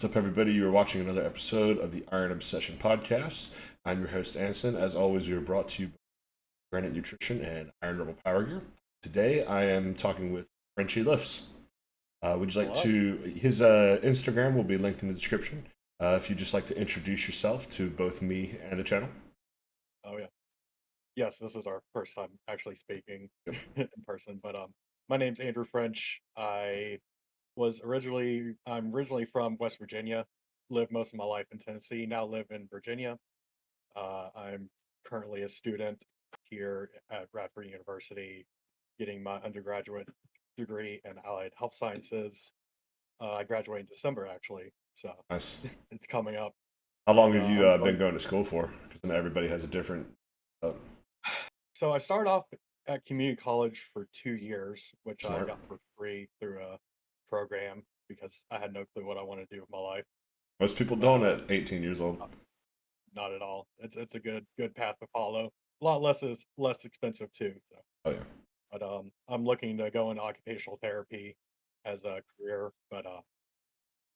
What's up, everybody? You are watching another episode of the Iron Obsession podcast. I'm your host, Anson. As always, we are brought to you by Granite Nutrition and Iron Rebel Power Gear. Today, I am talking with Frenchie Lifts. Would you like Hello. to? His Instagram will be linked in the description. If you'd just like to introduce yourself to both me and the channel. Oh yeah. Yes, this is our first time actually speaking Yep. in person. But my name's Andrew French. I'm originally from West Virginia. Lived most of my life in Tennessee. Now live in Virginia. I'm currently a student here at Radford University, getting my undergraduate degree in allied health sciences. I graduate in December actually, so Nice. it's coming up. How long And have you I'm been going. going to school for? Because everybody has a different. Uh, So I started off at community college for 2 years, which I Smart. got for free through a program because I had no clue what I wanted to do with my life. Most people But don't at 18 years old. not, not at all. It's a good path to follow. A lot less is less expensive too. So, Oh yeah. but I'm looking to go into occupational therapy as a career. But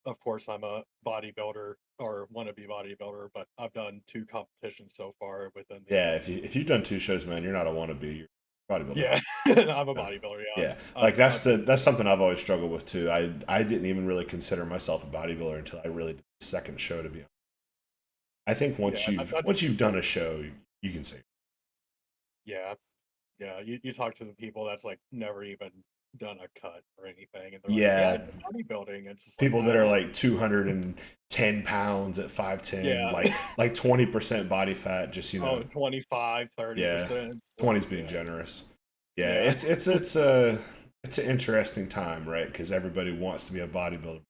of course, I'm a bodybuilder or want to be bodybuilder. But I've done 2 competitions so far within the Yeah. If you've done two shows, man, you're not a wannabe. You're a bodybuilder. yeah. I'm a Yeah. bodybuilder. Yeah, Yeah, like that's I've that's something I've always struggled with too. I didn't even really consider myself a bodybuilder until I really did the second show. To be honest, I think yeah. once you've done a show, you can say Yeah, yeah. You talk to the people that's like never even done a cut or anything, and they're like, "Yeah, I yeah. do bodybuilding." It's just like, People that are like 210 pounds at 5'10", yeah, like 20% body fat, just oh, 25, yeah, 30%. Like, 20's being yeah, generous. Yeah, yeah, it's an interesting time, right? Because everybody wants to be a bodybuilder,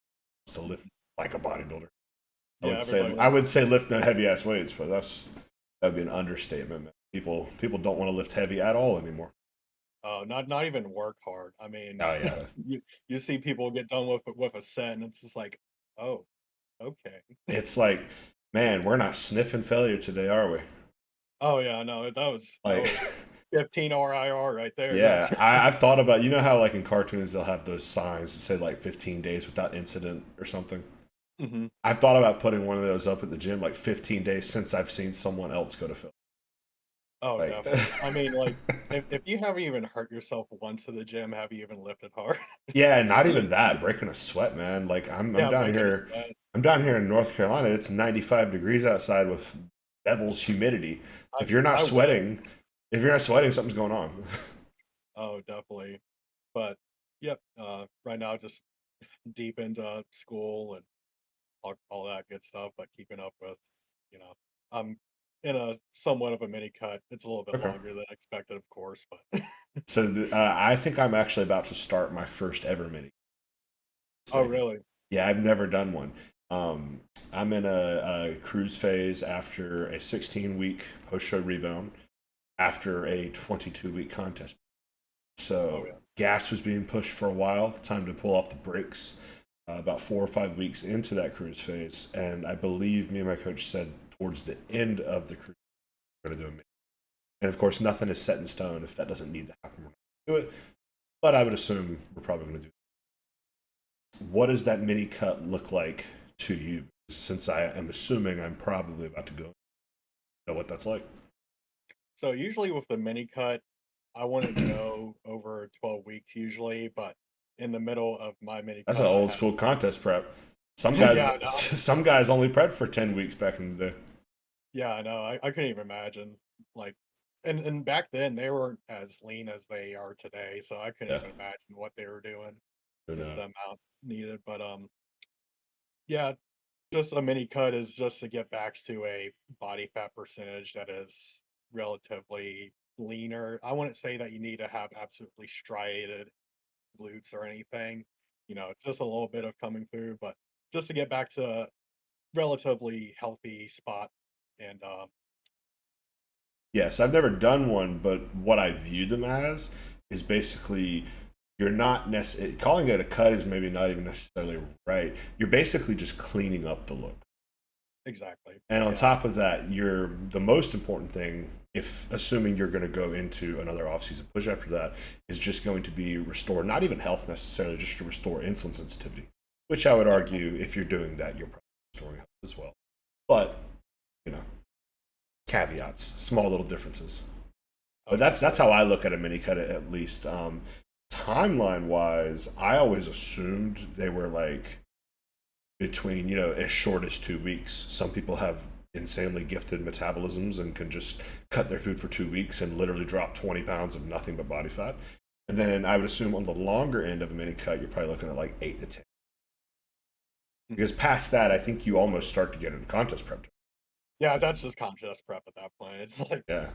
wants to lift like a bodybuilder. yeah. Everybody I wants. would say lift no heavy ass weights, but that'd be an understatement. Man. People don't want to lift heavy at all anymore. Oh, not even work hard. I mean, Oh yeah, you see people get done with a set, and it's just like, oh, okay. it's like, man, we're not sniffing failure today, are we? Oh yeah, no, that Like, was 15 RIR right there. That's yeah, I've thought about how like in cartoons they'll have those signs that say like 15 days without incident or something. hmm I've thought about putting one of those up at the gym, like 15 days since I've seen someone else go to failure. Oh, Like, definitely. I mean, like, if you haven't even hurt yourself once in the gym, have you even lifted hard? yeah, not even that. Breaking a sweat, man. Like I'm Yeah, down breaking a here. sweat. I'm down here in North Carolina. It's 95 degrees outside with devil's humidity. I If you're not I wish. sweating, if you're not sweating, something's going on. Oh, definitely. But yep, right now just deep into school and all that good stuff, but keeping up with, you know, I'm in a somewhat of a mini cut. It's a little bit Okay. longer than expected, of course, but So I think I'm actually about to start my first ever mini. oh, Thing. really? Yeah, I've never done one. Um, I'm in a cruise phase after a 16-week post-show rebound after a 22-week contest. Oh, So yeah. gas was being pushed for a while. Time to pull off the brakes. About 4 or 5 weeks into that cruise phase, and I believe me and my coach said towards the end of the cruise, we're going to do a mini. And of course, nothing is set in stone. If that doesn't need to happen, we're not going to do it. But I would assume we're probably going to do it. What does that mini cut look like to you? Since I am assuming I'm probably about to go, know what that's like. So usually with the mini cut, I wouldn't go over 12 weeks usually, but in the middle of my mini That's an cut, I old had school contest prep. Some yeah, guys, I know. some guys only prepped for 10 weeks back in the day. Yeah, I know. I couldn't even imagine. Like, and back then they weren't as lean as they are today, so I couldn't Yeah, even imagine what they were doing, who just knows? the amount needed. But yeah, just a mini cut is just to get back to a body fat percentage that is relatively leaner. I wouldn't say that you need to have absolutely striated glutes or anything. Just a little bit of coming through, but just to get back to a relatively healthy spot. And Yes, I've never done one, but what I view them as is basically you're not necessarily calling it a cut is maybe not even necessarily right. You're basically just cleaning up the look. exactly, And on yeah. top of that, you're the most important thing, if assuming you're going to go into another offseason push after that, is just going to be restore not even health necessarily, just to restore insulin sensitivity. which I would argue if you're doing that, you're probably storing health as well. But, you know, caveats, small little differences. But that's how I look at a mini cut at least. Timeline wise, I always assumed they were like between, as short as 2 weeks. Some people have insanely gifted metabolisms and can just cut their food for 2 weeks and literally drop 20 pounds of nothing but body fat. And then I would assume on the longer end of a mini cut, you're probably looking at like 8 to 10. Because past that, I think you almost start to get into contest prep. Yeah, that's just contest prep at that point. It's like, Yeah.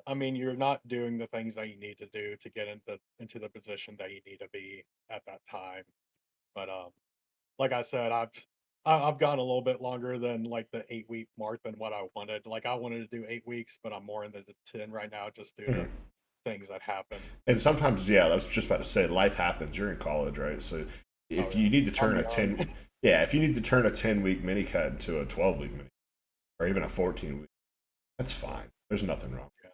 I mean, you're not doing the things that you need to do to get into the position that you need to be at that time. But like I said, I've gone a little bit longer than like the 8 week mark than what I wanted. Like I wanted to do 8 weeks, but I'm more in the 10 right now just due to Mhm. things that happen. And sometimes, yeah, I was just about to say, life happens. You're in college, right? So Oh if yeah, you need to I'm turn a young. 10, yeah, if you need to turn a 10-week mini cut into a 12-week mini, or even a 14-week, that's fine. There's nothing wrong. Yeah,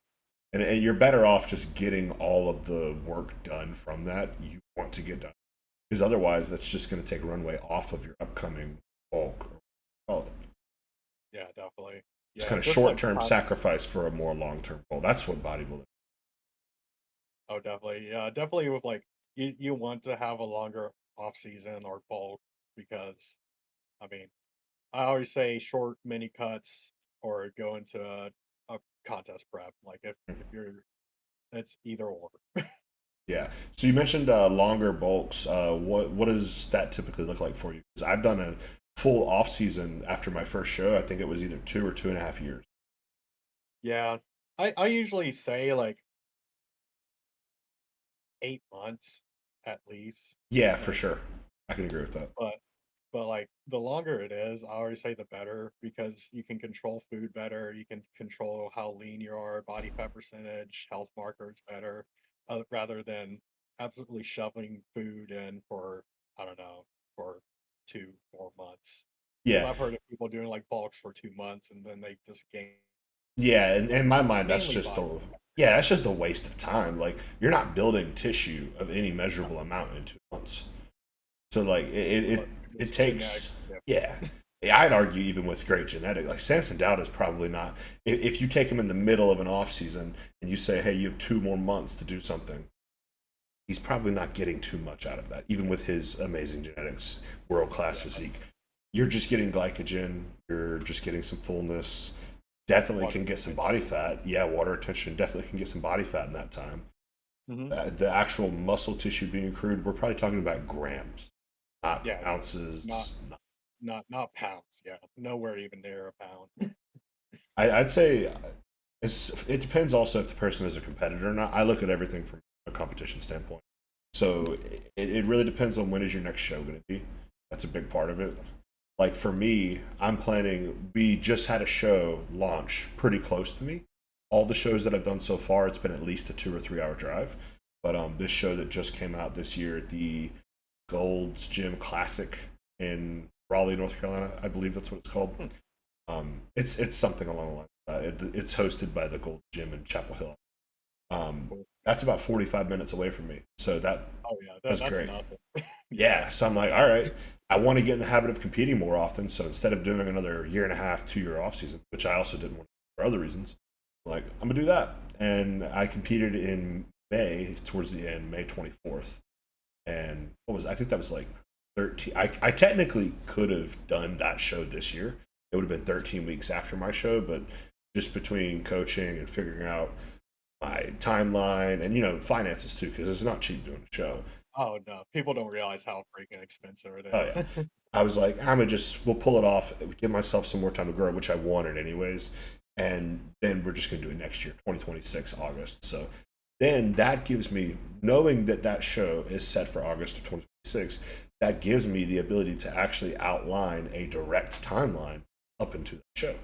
And you're better off just getting all of the work done from that you want to get done. Because otherwise, that's just going to take runway off of your upcoming bulk. Or call it. yeah, definitely. It's Yeah, kind of just short like term sacrifice for a more long term goal. That's what bodybuilding. oh, definitely. Yeah, definitely with like you want to have a longer off season or bulk because I mean, I always say short mini cuts or go into a contest prep. Like if you're it's either or. Yeah. So you mentioned longer bulks. What does that typically look like for you? Because I've done a full off season after my first show. I think it was either 2 or 2.5 years. Yeah. I usually say like 8 months at least. Yeah, for Like sure. I can agree with that. but like the longer it is, I always say the better because you can control food better, you can control how lean you are, body fat percentage, health markers better, rather than absolutely shoving food in for I don't know for 2 4 months. Because Yeah. I've heard of people doing like bulks for 2 months and then they just gain Yeah, and in my mind, that's mainly just body. a yeah, that's just a waste of time. Like you're not building tissue of any measurable amount in 2 months. So like But it it's takes genetically yeah. different. Yeah, I'd argue even with great genetic, like Samson Dowd is probably not. If you take him in the middle of an off season and you say, "Hey, you have 2 more months to do something," he's probably not getting too much out of that. Even with his amazing genetics, world class Yeah, physique, you're just getting glycogen. You're just getting some fullness. Definitely water can get some body retention. fat. Yeah, water retention definitely can get some body fat in that time. Hmm. The actual muscle tissue being accrued, we're probably talking about grams, not Yeah, not ounces. not pounds. Yeah, nowhere even near a pound. I'd say it depends also if the person is a competitor or not. I look at everything from a competition standpoint. So it really depends on when is your next show going to be. That's a big part of it. Like for me, I'm planning, we just had a show launch pretty close to me. All the shows that I've done so far, it's been at least a 2 or 3 hour drive. But this show that just came out this year, the Gold's Gym Classic in Raleigh, North Carolina, I believe that's what it's called. Hmm, It's something along the lines. It's hosted by the Gold Gym in Chapel Hill. Um, cool. that's about 45 minutes away from me, so Oh yeah, that's that's great. nothing. Yeah. Yeah, so I'm like, all right, I want to get in the habit of competing more often. So instead of doing another year and a half, 2 year off season, which I also didn't want for other reasons, I'm like I'm gonna do that. And I competed in May towards the end, May 24th, and I think that was like 13. I technically could have done that show this year. It would have been 13 weeks after my show, but just between coaching and figuring out my timeline and finances too, because it's not cheap doing a show. Oh no, people don't realize how freaking expensive it Oh yeah, is. I was like, we'll pull it off, give myself some more time to grow, which I wanted anyways, and then we're just gonna do it next year, 2026 August. So then that gives me, knowing that that show is set for August of 2026, that gives me the ability to actually outline a direct timeline up into that show.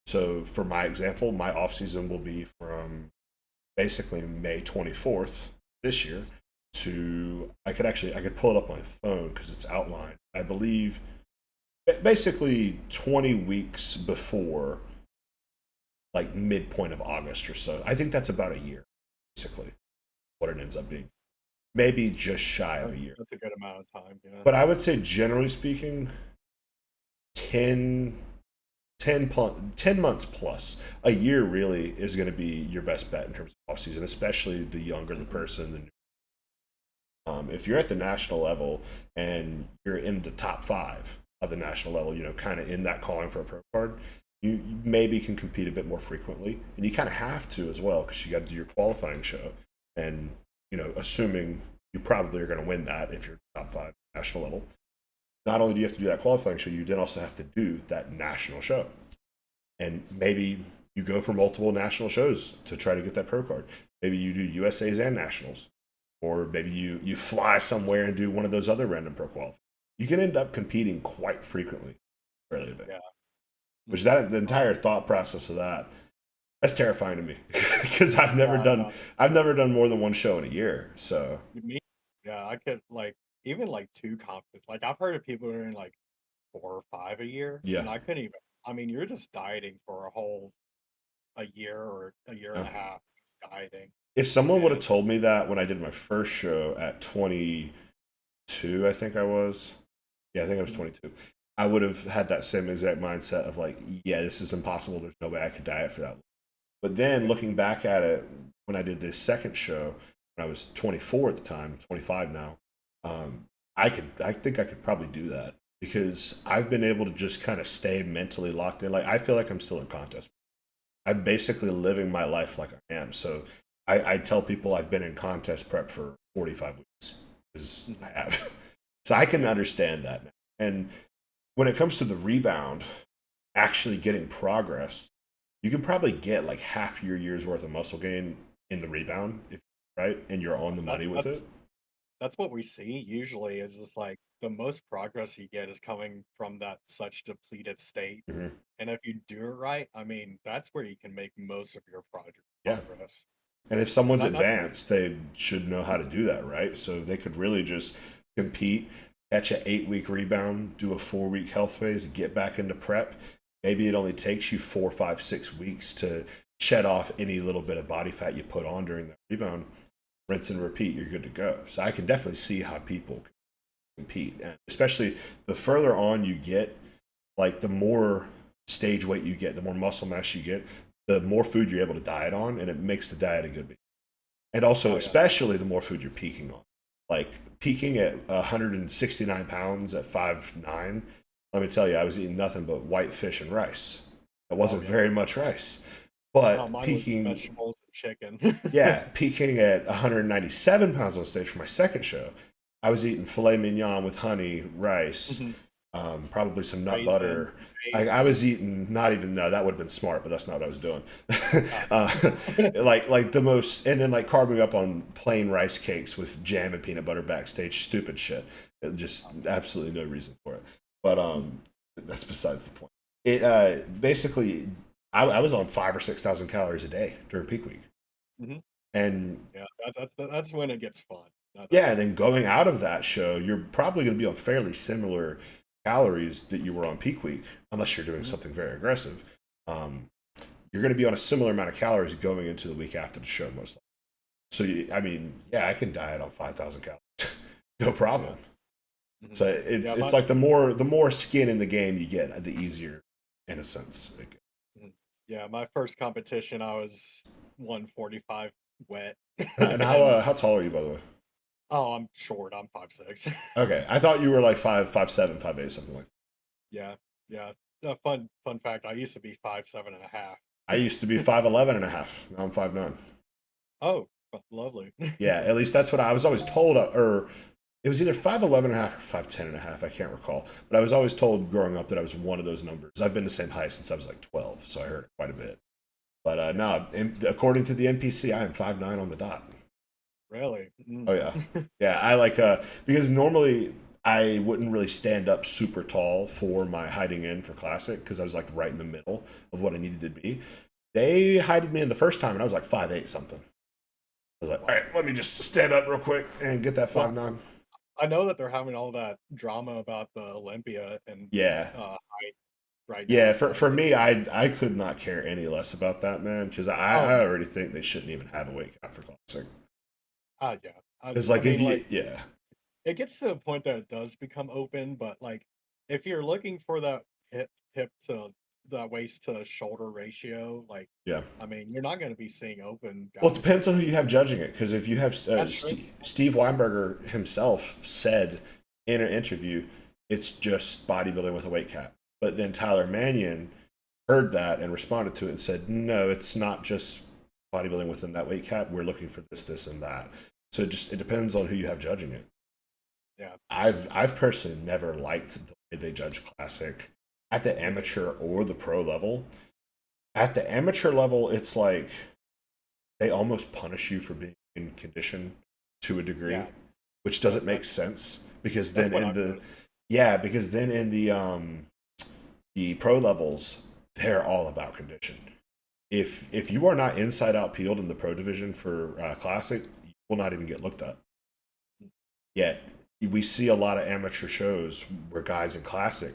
So for my example, my off season will be from basically May 24th this year to I could pull it up on my phone because it's outlined. I believe basically 20 weeks before like midpoint of August or so. I think that's about a year basically what it ends up being. maybe just shy of a year. That's a good amount of time. Yeah. But I would say, generally speaking, 10, 10 months plus. A year really is going to be your best bet in terms of off season, especially the younger the Mhm. person. If you're at the national level and you're in the top five of the national level, kind of in that calling for a pro card, you maybe can compete a bit more frequently, and you kind of have to as well because you got to do your qualifying show, and assuming you probably are going to win that if you're top five national level. Not only do you have to do that qualifying show, you then also have to do that national show, and maybe you go for multiple national shows to try to get that pro card. Maybe you do USA's and nationals, or maybe you fly somewhere and do one of those other random pro qualifiers. You can end up competing quite frequently for the event. Yeah. Which Mhm. the entire thought process of that's terrifying to me because Yeah. I've never done more than one show in a year. So Me, yeah, I could like even like two conferences. Like I've heard of people doing like 4 or 5 a year, yeah, and I couldn't even. I mean, you're just dieting for a year or a year and yeah. a half, just dieting, If someone would have and told me that when I did my first show at 22, I think I was. Yeah, I think I was mhm, 22. I would have had that same exact mindset of like, yeah, this is impossible. There's no way I could diet for that long. But then yeah, looking back at it, when I did this second show, when I was 24 at the time, 25 now, I think I could probably do that because I've been able to just kind of stay mentally locked in. Like I feel like I'm still in contest. I'm basically living my life like I am. So I tell people I've been in contest prep for 45 weeks because I mhm, have. So I can yeah, understand that now. And when it comes to the rebound, actually getting progress, you can probably get like half your year's worth of muscle gain in the rebound, if right, and you're on the that, money with that's it. that's what we see usually. Is just like the most progress you get is coming from that such depleted state, Hmm. and if you do it right, I mean, that's where you can make most of your project Yeah, progress. and if And someone's that's advanced, they should know how to do that, right? So they could really just compete, catch an 8 week rebound, do a 4 week health phase, get back into prep. Maybe it only takes you 4, 5, 6 weeks to shed off any little bit of body fat you put on during that rebound. Rinse and repeat, you're good to go. So I can definitely see how people compete, and especially the further on you get, like the more stage weight you get, the more muscle mass you get, the more food you're able to diet on, and it makes the diet a good beat. And also, oh yeah, especially the more food you're peaking on. Like peaking at 169 pounds at 5'9", let me tell you, I was eating nothing but white fish and rice. It oh wasn't yeah. very much rice. Oh, But mine was peaking, vegetables and chicken. yeah, peaking at 197 pounds on stage for my second show, I was eating filet mignon with honey, rice, Mhm. probably some nut Raisin, butter. I dates. was eating not even no, that would have been smart, but that's not what I was doing. Ah. uh, like the most, and then like carving up on plain rice cakes with jam and peanut butter backstage, stupid shit. Just absolutely no reason for it. But that's besides the point. It basically, I was on 5 or 6 thousand calories a day during peak week, Mhm. and Yeah, that's when it gets fun. yeah, and then going out of that show, you're probably going to be on fairly similar calories that you were on peak week, unless you're doing Mhm. something very aggressive. Um, you're going to be on a similar amount of calories going into the week after the show, most likely. So, I mean, yeah, I can diet on 5,000 calories, no Yeah. problem. Mhm. So Yeah, it's like the more skin in the game you get, the easier, in a sense. mhm. Yeah, my first competition, I was 145 wet, And and how tall are you, by the way? oh, I'm short. I'm 5'6". Okay, I thought you were like 5'7", 5'8", something like that. Yeah, yeah. Fun fact. I used to be 5'7.5". I used to be 5'11" and a half. Now I'm 5'9". Oh, lovely. Yeah, at least that's what I was always told, or it was either 5'11" and a half or 5'10" and a half. I can't recall. But I was always told growing up that I was one of those numbers. I've been the same height since I was like 12, so I heard it quite a bit. But Yeah, no, according to the NPC, I am 5'9" on the dot. really. Oh, yeah. Yeah, I like, because normally I wouldn't really stand up super tall for my hiding in for Classic because I was like right in the middle of what I needed to be. They hided me in the first time and I was like 5'8" something. I was like, all Wow. right, let me just stand up real quick and get that Well, 5'9". I know that they're having all that drama about the Olympia and Yeah. height right Yeah, now, for but me, I could not care any less about that, man, because oh I no, already think they shouldn't even have a weight cap for Classic. yeah. It's I like if mean, you, like yeah, it gets to a point that it does become open, but like if you're looking for that hip to that waist to shoulder ratio, like yeah. I mean, you're not going to be seeing open Well, it guys depends like on who you have judging it. Because if you have that's true. Steve Weinberger himself said in an interview, it's just bodybuilding with a weight cap. But then Tyler Mannion heard that and responded to it and said, no, it's not just bodybuilding within that weight cap. We're looking for this, this, and that. So it depends on who you have judging it. Yeah, I've personally never liked the way they judge classic at the me neither. amateur or the pro level. At the amateur level, it's like they almost punish you for being in condition to a degree, Yeah, which doesn't make that's sense because that's then what in I've the noticed. yeah, because then in the pro levels, they're all about condition. If you are not inside out peeled in the pro division for classic, you will not even get looked at. Yet we see a lot of amateur shows where guys in classic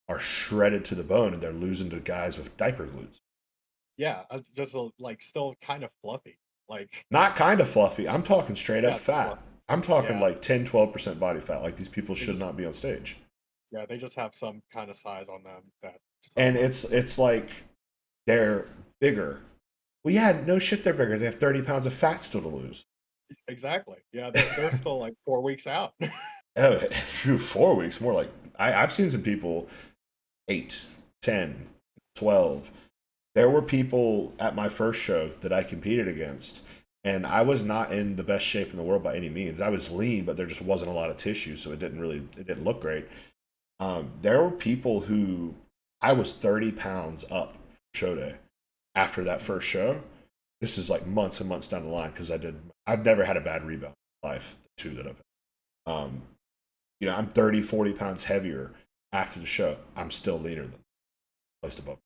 are shredded to the bone and they're losing to guys with diaper glutes. Yeah, just like still kind of fluffy. Like Not kind of fluffy. I'm talking straight up yeah, fat. fluffy. I'm talking Yeah, like 10-12% body fat. Like these people they should just not be on stage. yeah they just have some kind of size on them that And someone it's like they're bigger. Well, yeah, no shit, they're bigger. They have 30 pounds of fat still to lose. exactly. Yeah, they're still like 4 weeks out. Oh, through 4 weeks, more like I've seen some people 8, 10, 12. There were people at my first show that I competed against, and I was not in the best shape in the world by any means. I was lean, but there just wasn't a lot of tissue, so it didn't look great. There were people who I was 30 pounds up for show day after that first show. This is like months and months down the line because I've never had a bad rebound in my life, the two that I've had. I'm 30, 40 pounds heavier after the show. I'm still leaner than placed above.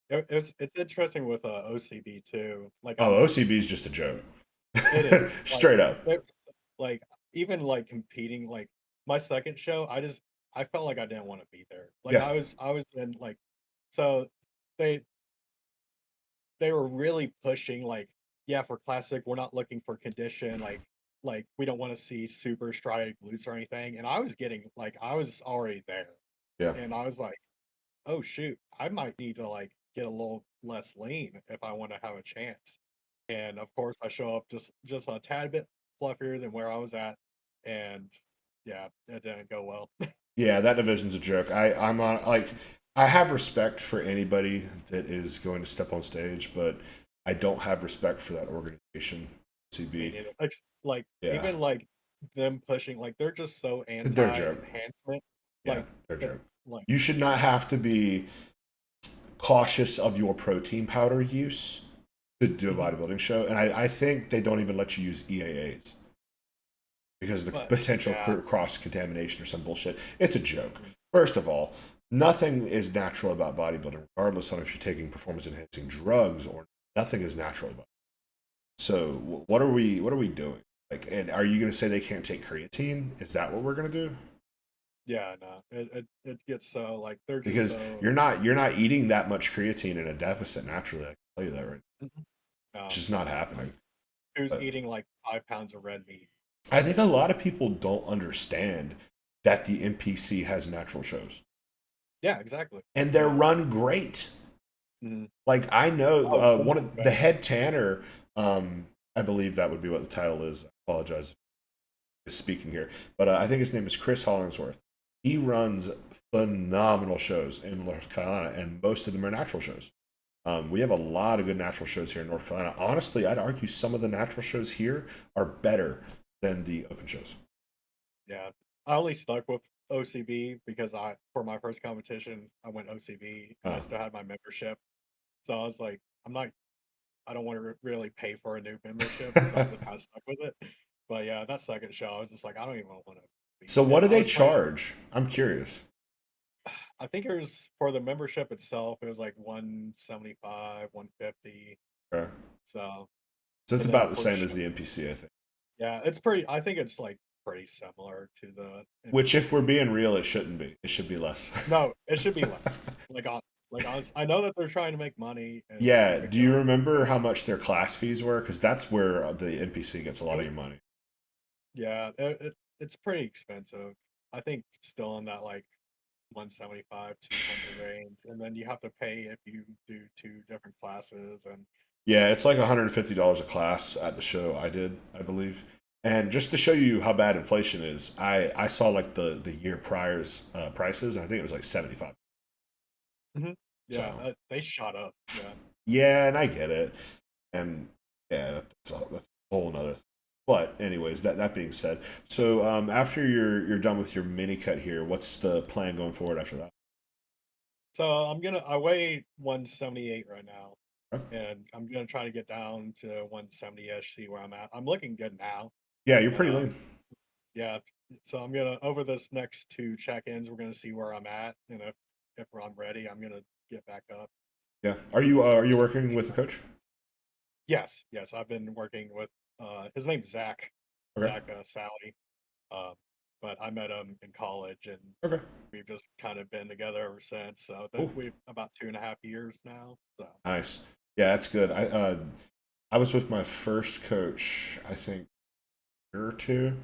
Yeah, it's interesting with OCB too. Like Oh, OCB is just a joke. it is like Straight up. it, like even like competing like my second show, I felt like I didn't want to be there. Like Yeah. I was in like so they they were really pushing like yeah for classic we're not looking for condition like we don't want to see super striated glutes or anything and I was getting like I was already there Yeah. and I was like oh shoot I might need to like get a little less lean if I want to have a chance and of course I show up just a tad bit fluffier than where I was at and yeah it didn't go well. Yeah, that division's a joke. I'm on like I have respect for anybody that is going to step on stage, but I don't have respect for that organization. Me CB. neither. Like Yeah. even like them pushing like they're just so They're a joke. anti-enhancement. Yeah, Like they're a that joke. like You should not have to be cautious of your protein powder use to do a mhm, bodybuilding show. And I think they don't even let you use EAAs because of the but potential yeah. cross contamination or some bullshit. It's a joke. Mhm. First of all, nothing is natural about bodybuilding, regardless of if you're taking performance enhancing drugs or nothing is natural about it. So what are we doing? Like, and are you going to say they can't take creatine? Is that what we're going to do? Yeah, no. It gets so like they're just Because so you're not eating that much creatine in a deficit naturally. I can tell you that right. mhm. It's No, just not like happening. who's But eating like 5 pounds of red meat? I think a lot of people don't understand that the NPC has natural shows. Yeah, exactly. And they're Yeah. run great. Mhm. Like I know Oh, so one much of the better. head tanner, I believe that would be what the title is. I apologize for speaking here, but I think his name is Chris Hollingsworth. He runs phenomenal shows in North Carolina, and most of them are natural shows. We have a lot of good natural shows here in North Carolina. Honestly, I'd argue some of the natural shows here are better than the open shows. Yeah. I only stuck with OCB because I for my first competition I went OCB and I Uh, still had my membership. So I was like, I don't want to really pay for a new membership, so I just kind of stuck with it. But yeah, that second show, I was just like, I don't even want to be. so, what And do I they was planning. charge? I'm curious. I think it was for the membership itself. It was like 175, 150. Okay. So, So it's and then about the for same as the NPC, I think. yeah, it's pretty. I think it's like pretty similar to the Which, if NPC. we're being real, it shouldn't be. It should be less. No, it should be less. Like on Like, I know that they're trying to make money and Yeah. keep it Do you going. remember how much their class fees were? Because that's where the NPC gets a lot of It, your money. yeah, it's pretty expensive. I think still in that like 175, 200 range, and then you have to pay if you do two different classes, and Yeah, it's like yeah, $150 a class at the show I did, I believe. And just to show you how bad inflation is, I saw like the year prior's prices, and I think it was like 75. mhm, yeah, So they shot up. Yeah. yeah, and I get it, and yeah, that's a whole nother. But anyways, that being said, so after you're done with your mini cut here, what's the plan going forward after that? So I weigh 178 right now, Okay. and I'm gonna try to get down to 170ish, see where I'm at. I'm looking good now. Yeah, you're pretty Uh, lean. yeah, so I'm gonna over this next two check-ins, we're gonna see where I'm at, and if I'm ready, I'm gonna get back up Yeah, and are start you start working pushing with a that. coach? Yes, yes, I've been working with his name's Zach, Okay, Sally. Um, but I met him in college, and okay, we've just kind of been together ever since. So that cool, we've about 2.5 years now. So nice. Yeah, that's good. I was with my first coach, I think, a year or two.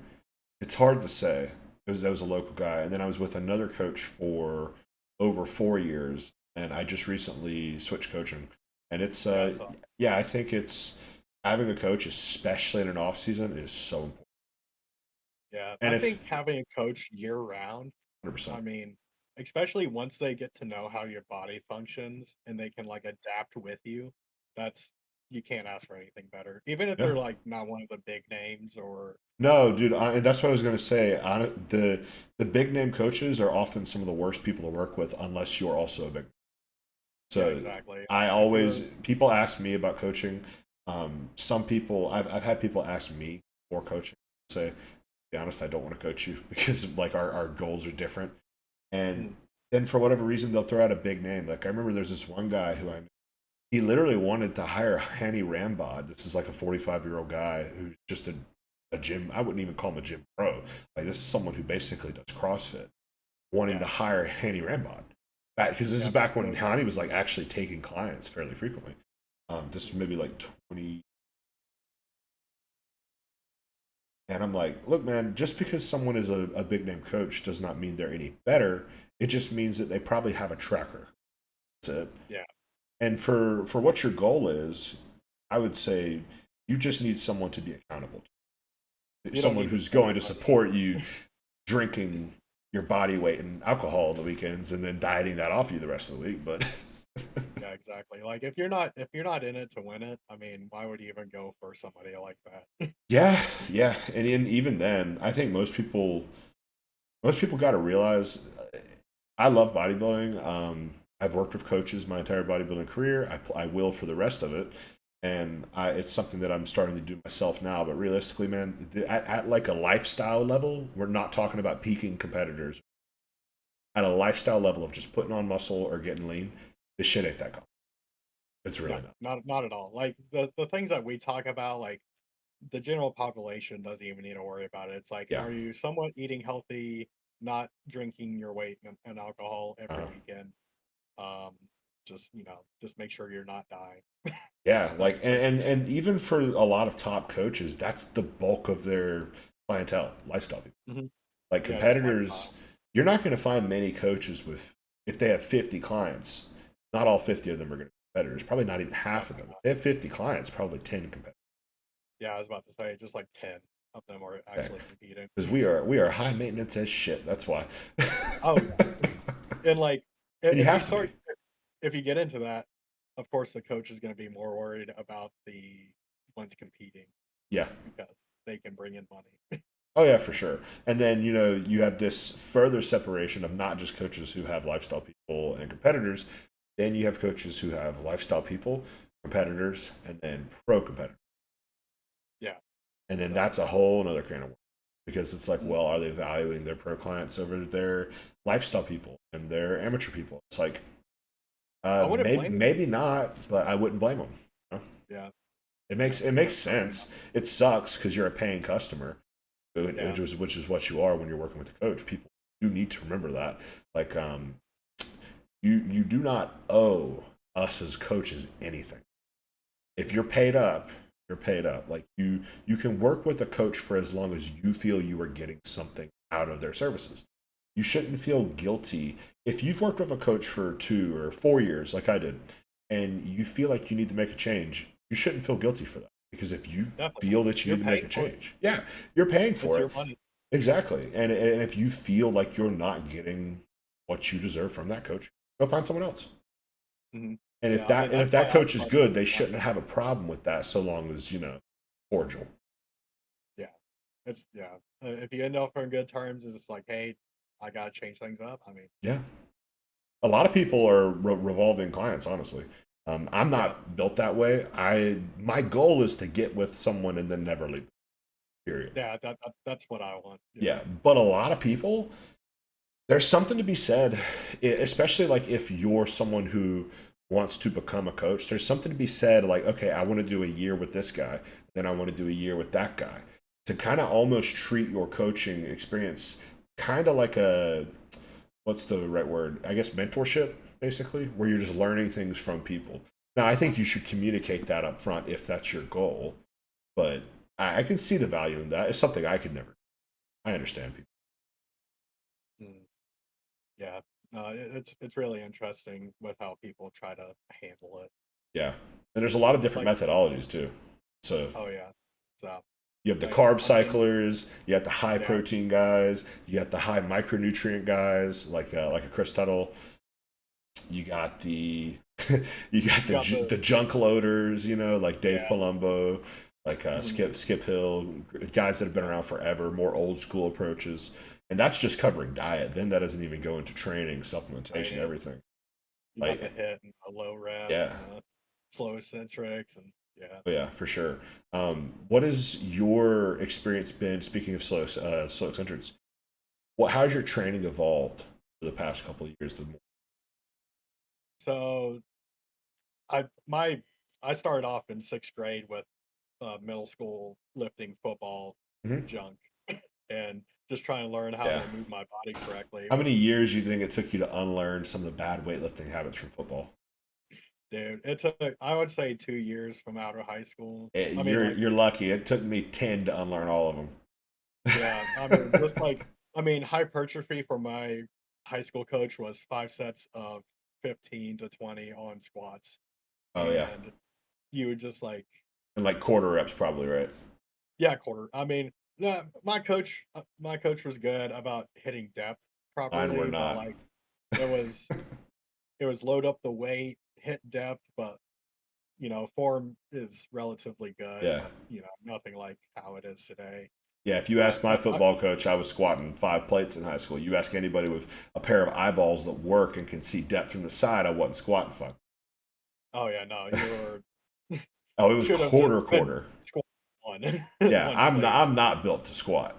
It's hard to say. That was a local guy, and then I was with another coach for over 4 years, and I just recently switched coaching. And it's yeah, so yeah, I think it's having a coach, especially in an off season, is so important. yeah, And I if think having a coach year round, 100%, I mean, especially once they get to know how your body functions and they can like adapt with you, that's you can't ask for anything better. Even if yeah. they're like not one of the big names or No, dude, and that's what I was gonna say. The big name coaches are often some of the worst people to work with, unless you're also a big. yeah, So exactly. I If you're always people ask me about coaching. Some people I've had people ask me for coaching. Say, to be honest, I don't want to coach you because like our goals are different. And mhm, then for whatever reason, they'll throw out a big name. Like I remember there's this one guy who he literally wanted to hire Hanny Rambod. This is like a 45-year-old guy who's just a gym. I wouldn't even call him a gym pro. Like this is someone who basically does CrossFit, wanting yeah, to hire Hanny Rambod. Because this is yeah, back when those Hani was like actually taking clients fairly frequently. This was maybe like 20. And I'm like, look, man, just because someone is a big name coach does not mean they're any better. It just means that they probably have a tracker. That's it. yeah, And for what your goal is, I would say you just need someone to be accountable to. you don't Someone need to who's spend going to money. support you drinking your body weight in alcohol on the weekends and then dieting that off you the rest of the week. But Yeah, exactly. Like if you're not in it to win it, I mean, why would you even go for somebody like that? yeah, yeah, and even then, I think most people got to realize I love bodybuilding. I've worked with coaches my entire bodybuilding career. I will for the rest of it, and it's something that I'm starting to do myself now. But realistically, man, at like a lifestyle level, we're not talking about peaking competitors. At a lifestyle level of just putting on muscle or getting lean, this shit ain't that common. It's No, really not. not at all. Like the things that we talk about, like the general population doesn't even need to worry about it. It's like, Yeah. are you somewhat eating healthy, not drinking your weight in alcohol every Uh, weekend? Um, just make sure you're not dying. Yeah, like That's pretty much and even for a lot of top coaches, that's the bulk of their clientele, lifestyle people. it. Hmm. Like Yeah, just competitors, lifestyle. you're not going to find many coaches with if they have 50 clients, not all 50 of them are going to be competitors. Probably not even half of Definitely them. If not. they have 50 clients, probably 10 competitors. Yeah, I was about to say just like 10 of them are Okay. actually competing. Because we are high maintenance as shit. That's why. Oh yeah, and like And you if you have to start be. if you get into that, of course the coach is going to be more worried about the ones competing Yeah. because they can bring in money. Oh yeah, for sure. And then you have this further separation of not just coaches who have lifestyle people and competitors. Then you have coaches who have lifestyle people, competitors, and then pro competitors. Yeah. And then So that's a whole other kind of work because it's like, mm, well, are they valuing their pro clients over their lifestyle people and their amateur people? It's like, I wouldn't blame them. maybe not, but I wouldn't blame them. You know? Yeah. It I makes would probably not. sense. It sucks because you're a paying customer, Yeah. which is what you are when you're working with a coach. People do need to remember that. Like, you do not owe us as coaches anything. If you're paid up, you're paid up. Like you can work with a coach for as long as you feel you are getting something out of their services. You shouldn't feel guilty if you've worked with a coach for 2 or 4 years, like I did, and you feel like you need to make a change. You shouldn't feel guilty for that because if you Definitely feel not. that you You're need to make paying a for it. change, yeah, you're paying It's for it. your money. Exactly. And if you feel like you're not getting what you deserve from that coach, go find someone else. Hmm. And if Yeah, I mean, that and that's if why that I coach is try to good, they find shouldn't have a problem with that so long as, cordial. yeah. It's yeah. If you end up on good terms, it's like, hey, I gotta change things up. I mean, Yeah. A lot of people are revolving clients, honestly. I'm yeah, not built that way. My goal is to get with someone and then never leave. Period. yeah. That's what I want. Yeah. Yeah, but a lot of people, there's something to be said, especially like if you're someone who wants to become a coach. There's something to be said, like, okay, I want to do a year with this guy, then I want to do a year with that guy, to kind of almost treat your coaching experience kind of like a, what's the right word? I guess mentorship, basically, where you're just learning things from people. Now, I think you should communicate that up front if that's your goal, but I can see the value in that. It's something I could never. I understand people. Mm, yeah. No, it's really interesting with how people try to handle it. Yeah, and there's a lot of different Like, methodologies too. So oh yeah. So you have the like, carb I mean, cyclers, you have the high yeah. protein guys, you have the high micronutrient guys, like a Chris Tuttle. You got the you got You got the the junk loaders, like Dave yeah. Palumbo, like Mhm. Skip Hill, guys that have been Yeah. around forever, more old school approaches, and that's just covering diet. Then that doesn't even go into training, supplementation, Training. everything. You got the Like, hit and the low rep yeah, and the slow eccentrics and yeah. oh, yeah, for sure. What has your experience been? Speaking of slow eccentrics, how's your training evolved for the past couple of years? So I my I started off in sixth grade with middle school lifting football Mhm. junk and just trying to learn how Yeah. to move my body correctly. How many years do you think it took you to unlearn some of the bad weightlifting habits from football? Dude, it took I would say 2 years from out of high school. I mean, You're like, you're lucky. It took me 10 to unlearn all of them. yeah, I mean, just like I mean, hypertrophy for my high school coach was 5 sets of 15 to 20 on squats, Oh yeah, and you would just like and like quarter reps probably, right? yeah, quarter. I mean, yeah, my coach was good about hitting depth Mine were properly, but not. like it was it was load up the weight, hit depth, but form is relatively good, Yeah. but nothing like how it is today. Yeah, if you But ask my football coach, I was squatting 5 plates in high school. You ask anybody with a pair of eyeballs that work and can see depth from the side, I wasn't squatting fuck. oh yeah, no, you were Oh, it was should have just quarter been quarter. squat one Yeah, one I'm not, plate. I'm not built to squat.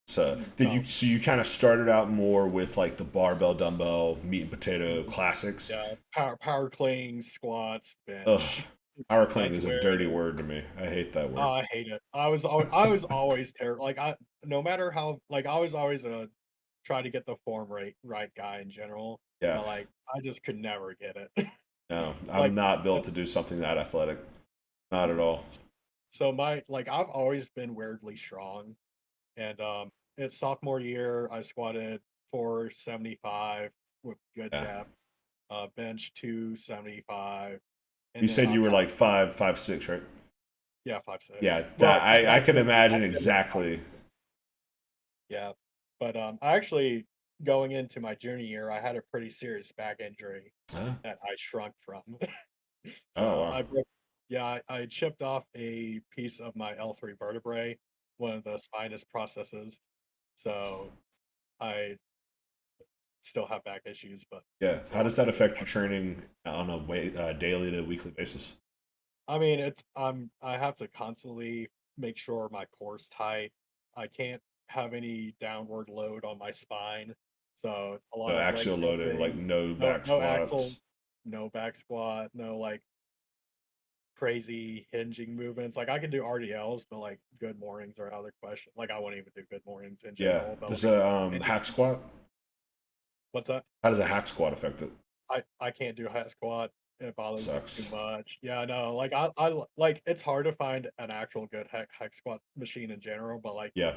So No, you kind of started out more with like the barbell, dumbbell, meat and potato mhm, classics? yeah, power clean, squats, Ugh, bench. power clean That's is a where dirty word to me. I hate that oh, word. I hate it. I was always terrible. Like no matter how, like I was always try to get the form right guy in general, Yeah, but like I just could never get it. no, I'm Like not uh, built to do something that athletic. Not at mm. all. So my like I've always been weirdly strong, and it's sophomore year I squatted 475 with good Yeah. depth, bench 275, You and then said I you were got like 5'6", right? yeah 5'6". Yeah, Well, that I back can then imagine back then it was exactly. yeah, but, I actually going into my junior year, I had a pretty serious back injury Huh? that I shrunk from. Oh So wow. I broke yeah, I chipped off a piece of my L3 vertebrae, one of the spinous processes, so I still have back issues, but Yeah. it's a How lot does that better than affect your what training on a daily to weekly basis? I mean, I have to constantly make sure my core's tight. I can't have any downward load on my spine, so a lot No of leg axial loading, like tilting, no no back no axle, squats. no back squat, no like crazy hinging movements. Like I can do RDLs, but like good mornings are another question. Like I won't even do good mornings in Yeah. general, but Does like a any hack squat? what's that? How does a hack squat affect it? I can't do hack squat. It bothers me too Sucks. much. Yeah, I know. Like like it's hard to find an actual good hack squat machine in general, but like Yeah.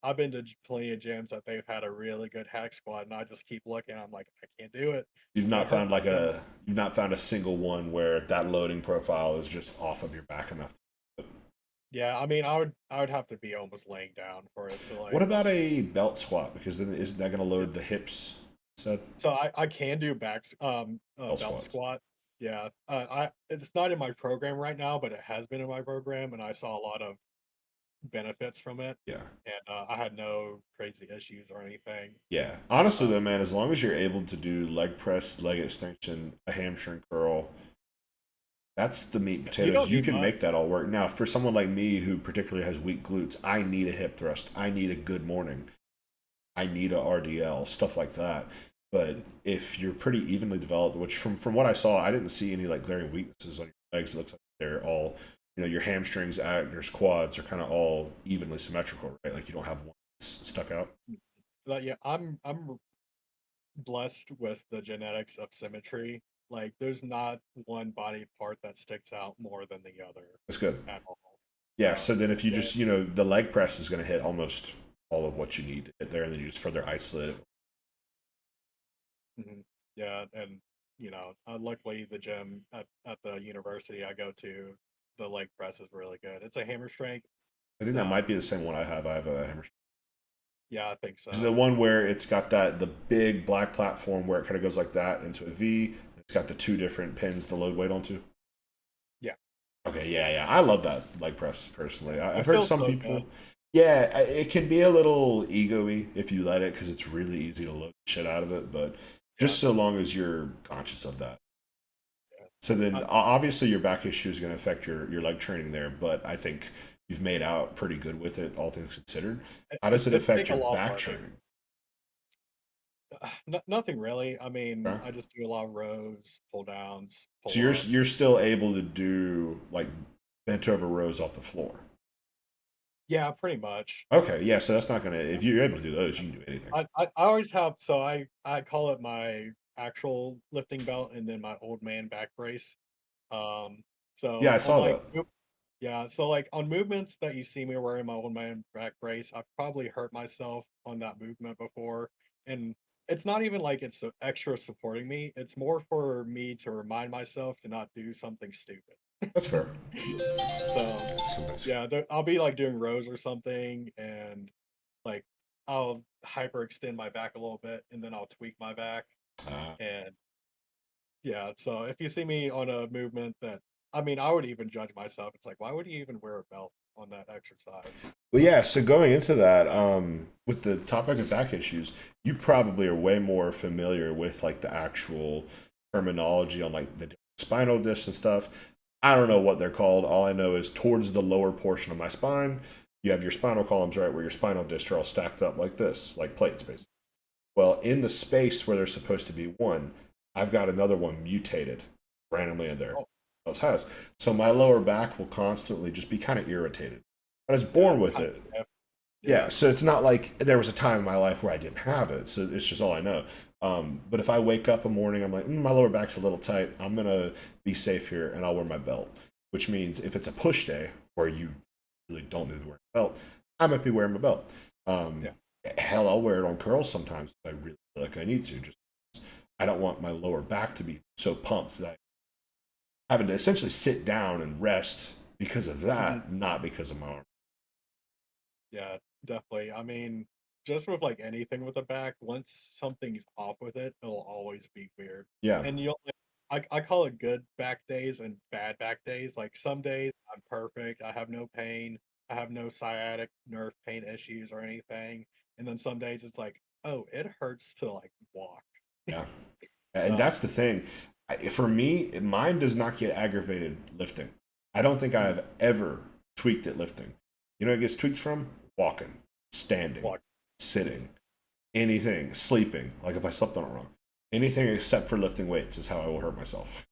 I've been to plenty of gyms that they've had a really good hack squat, and I just keep looking. I'm like, I can't do it. You've It not hurts found my like feelings. you've not found a single one where that loading profile is just off of your back enough. Yeah, I mean, I would have to be almost laying down for it to What like. about a belt squat? Because then isn't that going to load the hips instead? So I can do Belt belt squats. squat. Yeah. I it's not in my program right now, but it has been in my program, and I saw a lot of benefits from it, Yeah. and I had no crazy issues or anything. Yeah. Honestly, Uh, though, man, as long as you're able to do leg press, leg extension, a hamstring curl, that's the meat and you potatoes. don't You need can much. make that all work. Now, for someone like me who particularly has weak glutes, I need a hip thrust. I need a good morning. I need a RDL, stuff like that. But if you're pretty evenly developed, which from what I saw, I didn't see any like glaring weaknesses on your legs. It looks like they're all, your hamstrings, your quads are kind of all evenly symmetrical, right? Like you don't have one stuck out. But yeah, I'm blessed with the genetics of symmetry. Like, there's not one body part that sticks out more than the other That's good. at all. Yeah. So So then if you yeah. just, the leg press is going to hit almost all of what you need to hit there, and then you just further isolate it. Mhm. Yeah, and luckily the gym at the university I go to, the leg press is really good. It's a hammer strength. I think that Um, might be the same one I have. I have a hammer. yeah, I think Is it the so. one where it's got the big black platform where it kind of goes like that into a V? It's got the two different pins to load weight onto. Yeah, Okay, yeah, yeah. I love that leg press personally. I've it heard feels some so good. people. Yeah, it can be a little ego-y if you let it because it's really easy to load shit out of it. But Yeah, just so long as you're conscious of that. yeah. So then, I, obviously, your back issue is going to affect your leg training there. But I think you've made out pretty good with it, all things considered. How does it it's affect taken your a lot of back learning. training? Nothing really. I mean, Okay. I just do a lot of rows, pull downs, So pull you're ups. still able to do like bent over rows off the floor. Yeah, pretty much. Okay, yeah. So that's not gonna. If you're able to do those, you can do anything. I always have, so I call it my actual lifting belt and then my old man back brace. Um, Yeah, so I on saw like that. yeah, so like on movements that you see me wearing my old man back brace, I've probably hurt myself on that movement before. And it's not even like it's extra supporting me. It's more for me to remind myself to not do something stupid. That's fair. So Somebody's- yeah, I'll be like doing rows or something, and like I'll hyperextend my back a little bit, and then I'll tweak my back. Uh, And yeah, so if you see me on a movement that, I mean, I would even judge myself. It's like, why would you even wear a belt on that exercise? well, yeah. So going into that, with the topic of back issues, you probably are way more familiar with like the actual terminology on like the spinal discs and stuff. I don't know what they're called. All I know is towards the lower portion of my spine, you have your spinal columns, right, where your spinal discs are all stacked up like this, like plates, basically. Well, in the space where there's supposed to be one, I've got another one mutated randomly in there. Oh, Else has. So my lower back will constantly just be kind of irritated. I was yeah, born with kind it. of, Yeah, yeah, so it's not like there was a time in my life where I didn't have it. So it's just all I know. But if I wake up a morning, I'm like, my lower back's a little tight. I'm gonna be safe here, and I'll wear my belt. Which means if it's a push day where you really don't need to wear a belt, I might be wearing my belt. Um, yeah, hell, I'll wear it on curls sometimes if I really feel like I need to. Just I don't want my lower back to be so pumped that I'm having to essentially sit down and rest because of mhm, that, not because of my arm. yeah, definitely. I mean, just with like anything with the back, once something's off with it, it'll always be weird. Yeah, And you'll, I call it good back days and bad back days. Like some days I'm perfect, I have no pain, I have no sciatic nerve pain issues or anything. And then some days it's like, oh, it hurts to like walk. yeah. And So, that's the thing. For me, mine does not get aggravated lifting. I don't think mm, I've ever tweaked at lifting. You know, it gets tweaked from walking, standing, walk. Mhm. sitting, anything, sleeping. Like if I slept on it wrong, anything except for lifting weights is how I will hurt myself.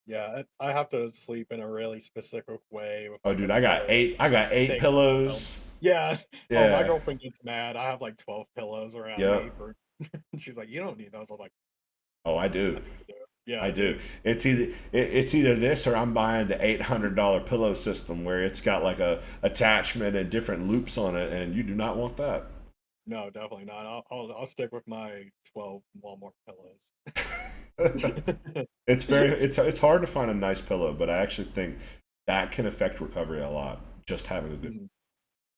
Yeah, I have to sleep in a really specific way with Oh, like dude, a pillow I got eight thing. pillows. Yeah. Oh, my Yeah, girlfriend gets mad. I have like 12 pillows around yep. me for she's like, "You don't need those." I'm like, Oh, I do. I think I do. Yeah, I I do. do. It's either this or I'm buying the $800 pillow system where it's got like a attachment and different loops on it, and you do not want that. No, definitely not. I'll stick with my 12 Walmart pillows. It's hard to find a nice pillow, but I actually think that can affect recovery a lot. Just having a good, Mhm.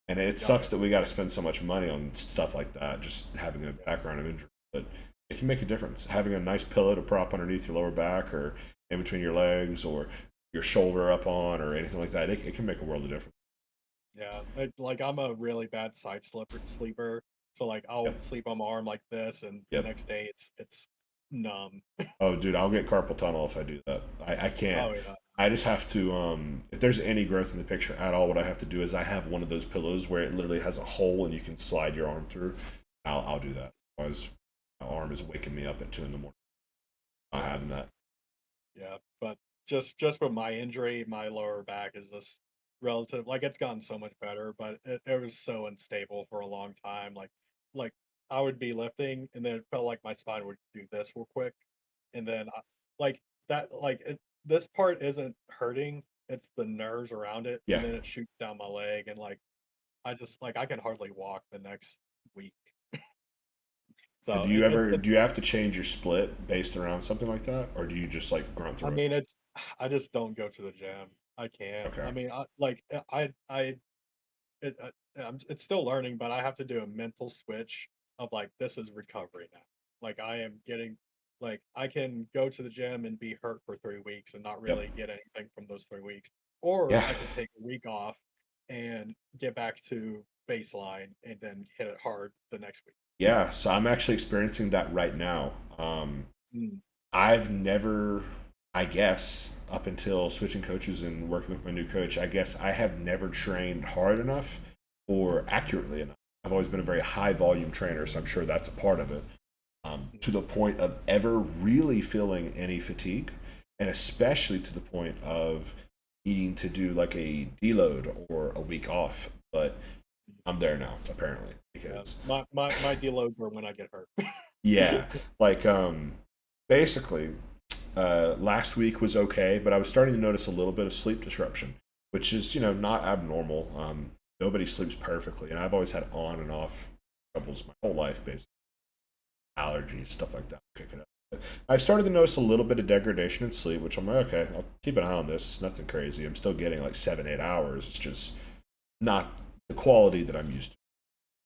and it Oh sucks yeah, that we got to spend so much money on stuff like that. Just having a yeah, background of injury, but it can make a difference. Having a nice pillow to prop underneath your lower back or in between your legs or your shoulder up on or anything like that, it can make a world of difference. yeah. Like I'm a really bad side sleeper, so like I'll Yep. sleep on my arm like this, and the Yep. next day it's numb. Oh, dude, I'll get carpal tunnel if I do that. I can't. Oh yeah, I just have to. If there's any growth in the picture at all, what I have to do is I have one of those pillows where it literally has a hole and you can slide your arm through. I'll do that. Otherwise, my arm is waking me up at 2 in the morning. Not yeah, having that. yeah. But just with my injury, my lower back is just relative. Like it's gotten so much better, but it was so unstable for a long time. Like I would be lifting, and then it felt like my spine would do this real quick, and then like that like this part isn't hurting. It's the nerves around it, Yeah. and then it shoots down my leg, and like I just like I can hardly walk the next week. So Do you have to change your split based around something like that, or do you just like grunt I through it? mean it's I just don't go to the gym. I can't. Okay. I mean I it, it's still learning, but I have to do a mental switch of like this is recovery now. Like I am getting like I can go to the gym and be hurt for 3 weeks and not Yep. really get anything from those 3 weeks, or Yeah. I could take a week off and get back to baseline and then hit it hard the next week. Yeah. So I'm actually experiencing that right now. Mm, I've never, I guess, up until switching coaches and working with my new coach, I guess I have never trained hard enough or accurately enough. I've always been a very high volume trainer, so I'm sure that's a part of it. To the point of ever really feeling any fatigue, and especially to the point of needing to do like a deload or a week off. But I'm there now, apparently, yeah, because my deloads are when I get hurt. yeah, like basically last week was okay, but I was starting to notice a little bit of sleep disruption, which is, not abnormal. Nobody sleeps perfectly, and I've always had on and off troubles my whole life, basically allergies, stuff like that. Pick it up. But I started to notice a little bit of degradation in sleep, which I'm like, okay, I'll keep an eye on this. It's nothing crazy. I'm still getting like 7, 8 hours. It's just not the quality that I'm used to.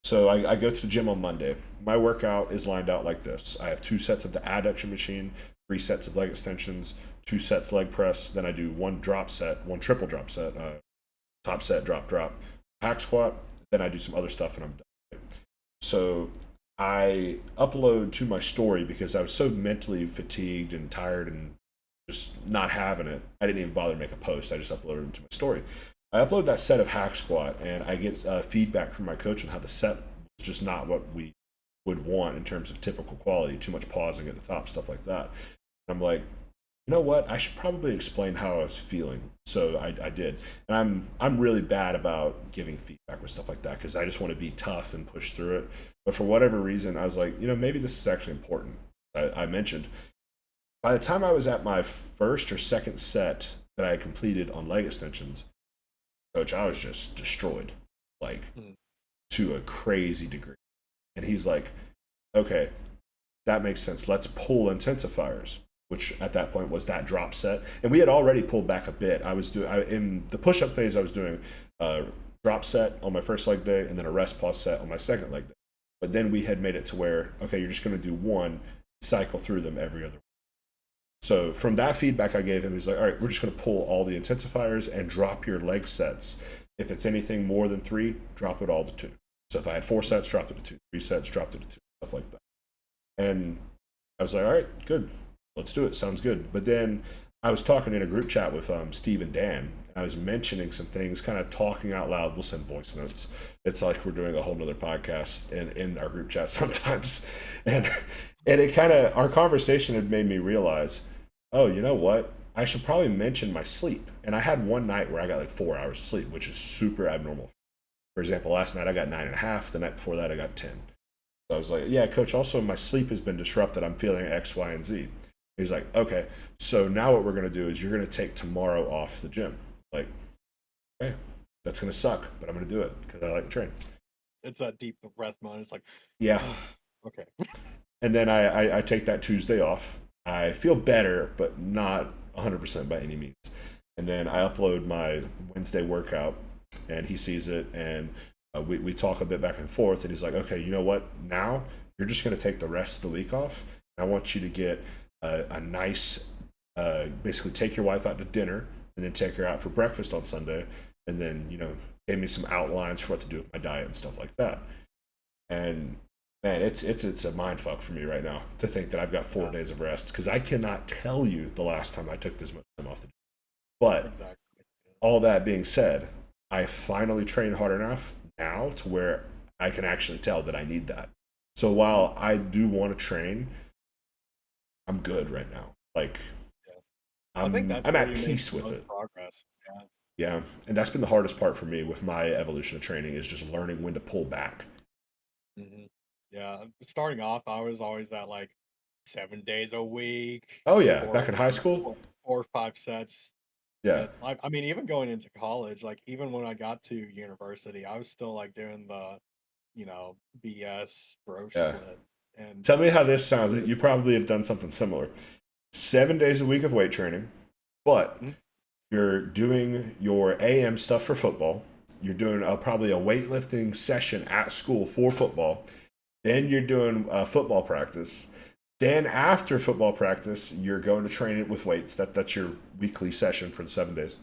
So I go to the gym on Monday. My workout is lined out like this. I have 2 sets of the adduction machine, 3 sets of leg extensions, 2 sets leg press. Then I do one drop set, one triple drop set, top set, drop, drop, hack squat. Then I do some other stuff and I'm done. So I upload to my story because I was so mentally fatigued and tired and just not having it. I didn't even bother to make a post. I just uploaded it to my story. I upload that set of hack squat and I get feedback from my coach on how the set was just not what we would want in terms of typical quality. Too much pausing at the top, stuff like that. And I'm like, you know what? I should probably explain how I was feeling. So I did, and I'm really bad about giving feedback or stuff like that because I just want to be tough and push through it. But for whatever reason, I was like, maybe this is actually important. I mentioned by the time I was at my first or second set that I had completed on leg extensions, coach, I was just destroyed, like Mm, to a crazy degree. And he's like, okay, that makes sense. Let's pull intensifiers, which at that point was that drop set. And we had already pulled back a bit. In the push up phase, I was doing a drop set on my first leg day and then a rest pause set on my second leg day. But then we had made it to where, okay, you're just going to do one, cycle through them every other. So from that feedback I gave him, he's like, all right, we're just going to pull all the intensifiers and drop your leg sets. If it's anything more than 3, drop it all to 2. So if I had 4 sets, dropped it to 2. 3 sets, dropped it to 2. Stuff like that. And I was like, all right, good. Let's do it. Sounds good. But then I was talking in a group chat with Steve and Dan. And I was mentioning some things, kind of talking out loud. We'll send voice notes. It's like we're doing a whole nother podcast in our group chat sometimes. And it kind of, our conversation had made me realize, oh, you know what? I should probably mention my sleep. And I had one night where I got like 4 hours of sleep, which is super abnormal. For example, last night I got 9.5. The night before that I got 10. So I was like, yeah, coach, also my sleep has been disrupted. I'm feeling X, Y, and Z. He's like, okay, so now what we're going to do is you're going to take tomorrow off the gym. Like, okay, that's going to suck, but I'm going to do it because I like to train. It's that deep breath moment. It's like, Yeah. okay. And then I take that Tuesday off. I feel better, but not 100% by any means. And then I upload my Wednesday workout, and he sees it, and we talk a bit back and forth. And he's like, okay, you know what? Now you're just going to take the rest of the week off. I want you to get a nice, basically take your wife out to dinner, and then take her out for breakfast on Sunday, and then, gave me some outlines for what to do with my diet and stuff like that. And man, it's a mind fuck for me right now to think that I've got 4 days of rest because I cannot tell you the last time I took this much time off the gym. But Exactly. all that being said, I finally train hard enough now to where I can actually tell that I need that. So while I do want to train, I'm good right now. Like Yeah. I think I'm that's I'm where at you make peace the with most it. progress. Yeah. Yeah, and that's been the hardest part for me with my evolution of training is just learning when to pull back. hmm Yeah. Starting off, I was always at like 7 days a week Oh yeah, for back in high school. 4 or 5 sets. Yeah, And I mean, even going into college, like even when I got to university, I was still like doing the, BS bro yeah. split. And Tell me how this I sounds. really You probably have done something similar. 7 days a week of weight training, but Mhm. you're doing your AM stuff for football. You're doing probably a weightlifting session at school for football. Then you're doing football practice. Then after football practice, you're going to train it with weights. That's your weekly session for the 7 days.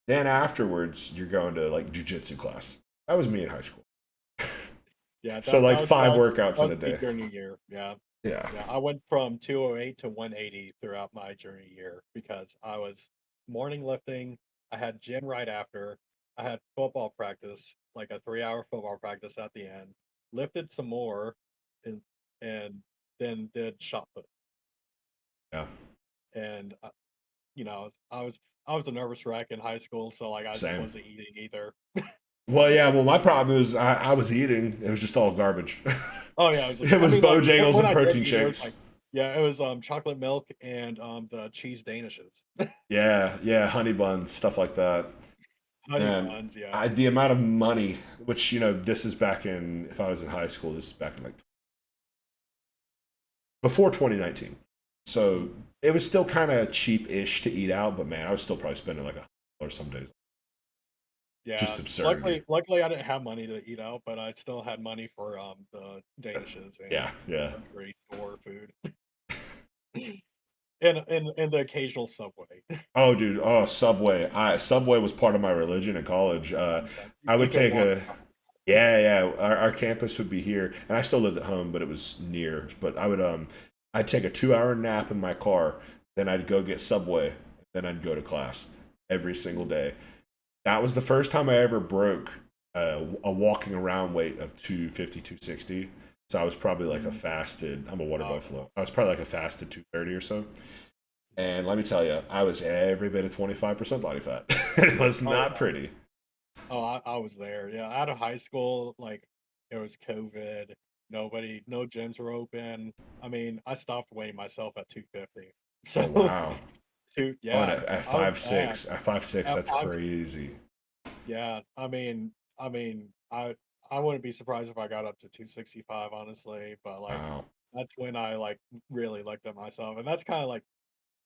Then afterwards, you're going to like jujitsu class. That was me in high school. Yeah, So that like was that five was workouts that in was a me day. junior year. Yeah. Yeah. Yeah, I went from 208 to 180 throughout my junior year because I was morning lifting. I had gym right after. I had football practice, like a 3-hour football practice at the end. Lifted some more, and and then did shot put. Yeah. And I was a nervous wreck in high school, so like I Same. wasn't eating either. Well, yeah. Well, my problem is I was eating. It was just all garbage. Oh yeah, it was just. It I was mean, like Bojangles when and I did protein eat, it was like, shakes. yeah, it was chocolate milk and the cheese danishes. Yeah, yeah, honey buns, stuff like that. Honey And buns, yeah. the amount of money, which this is back in if I was in high school, this is back in like before 2019. So Mhm. it was still kind of cheap-ish to eat out, but man, I was still probably spending like $100 some days. Yeah. Just absurdity. Luckily, I didn't have money to eat out, but I still had money for the danishes and Yeah, yeah. grocery store food and the occasional Subway. Oh, dude. Oh, Subway. Subway was part of my religion in college. Yeah, I you would could take walk a. around. Yeah, yeah. Our campus would be here, and I still lived at home, but it was near. But I'd take a 2 hour nap in my car, then I'd go get Subway, then I'd go to class every single day. That was the first time I ever broke a walking around weight of 250, 260. So I was probably like a Mhm. fasted. I'm a water Oh, buffalo. I was probably like a fasted 230 or so. And let me tell you, I was every bit of 25% body fat. It was oh not yeah. pretty. Oh, I was there. Yeah, out of high school, like it was COVID. No gyms were open. I mean, I stopped weighing myself at 250. Oh, So, wow. Oh, and yeah, at I was five bad. six, at 5'6", At that's 5, crazy. yeah. I wouldn't be surprised if I got up to 265, honestly. But like, Wow. that's when I like really looked at myself, and that's kind of like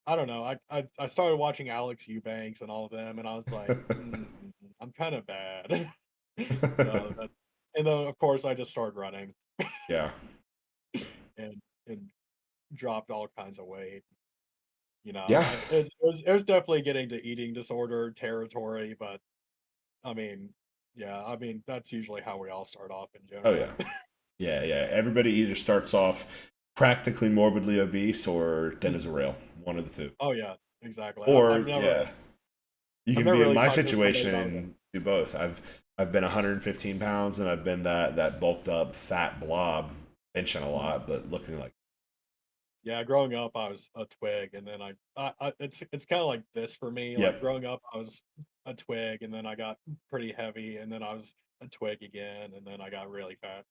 I don't know. I started watching Alex Eubanks and all of them, and I was like, I'm kind of bad. So that, and then of course I just started running Yeah. and dropped all kinds of weight. Yeah. It was definitely getting to eating disorder territory, but I mean, yeah, I mean that's usually how we all start off in Oh, general. yeah. Yeah, yeah. Everybody either starts off practically morbidly obese or thin as a rail. One of the two. Oh yeah, exactly. Or, yeah, you I've can never be in really my talked to somebody situation that was like, and do both. I've been 115 pounds and I've been that bulked up fat blob, benching a "Mm." lot, but looking like, Yeah, growing up I was a twig, and then it's kind of like this for me. Like yep. growing up I was a twig, and then I got pretty heavy, and then I was a twig again, and then I got really fat.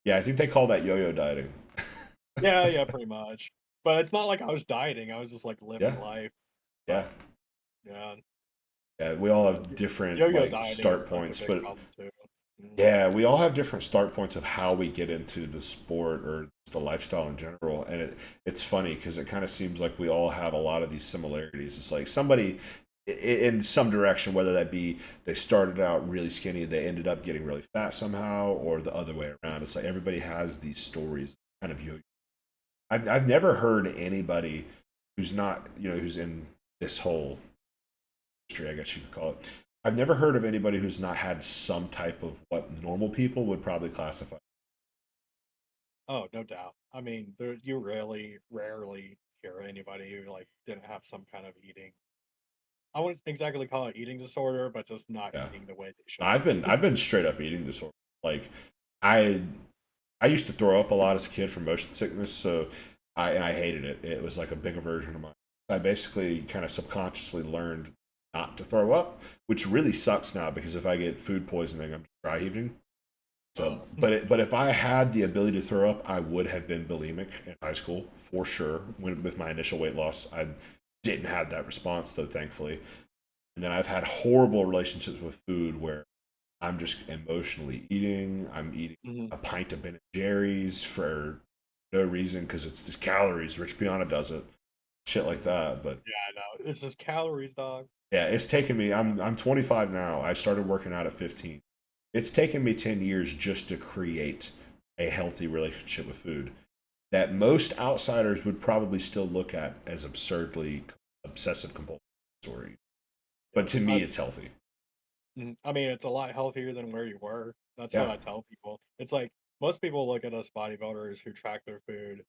Yeah, I think they call that yo-yo dieting. Yeah, yeah, pretty much. But it's not like I was dieting. I was just like Yeah, living life. yeah, But yeah, yeah. We all have different yo-yo like dieting is start like a points, big but problem too. Mm. yeah, we all have different start points of how we get into the sport or the lifestyle in general. And it's funny because it kind of seems like we all have a lot of these similarities. It's like somebody in some direction, whether that be they started out really skinny, they ended up getting really fat somehow, or the other way around. It's like everybody has these stories kind of yo. I've never heard anybody who's not, who's in this whole industry, I guess you could call it. I've never heard of anybody who's not had some type of what normal people would probably classify. Oh, no doubt. I mean, you rarely hear anybody who like didn't have some kind of eating. I wouldn't exactly call it eating disorder, but just not Yeah, eating the way they should I've been have. I've been straight up eating disorder. Like I I used to throw up a lot as a kid from motion sickness, so I hated it. It was like a big aversion of mine. I basically kind of subconsciously learned not to throw up, which really sucks now because if I get food poisoning, I'm dry heaving. So, Oh, but if I had the ability to throw up, I would have been bulimic in high school for sure. When with my initial weight loss, I didn't have that response though, thankfully. And then I've had horrible relationships with food where I'm just emotionally eating. I'm eating mhm. a pint of Ben and Jerry's for no reason because it's just calories. Rich Piana does it, shit like that. But Yeah, I know. It's just calories, dog. yeah, it's taken me. Yeah. I'm 25 now. I started working out at 15. It's taken me 10 years just to create a healthy relationship with food that most outsiders would probably still look at as absurdly obsessive compulsive disorder. But Yep. to me, it's healthy. I mean, it's a lot healthier than where you were. That's what Yeah. I tell people. It's like most people look at us bodybuilders who track their food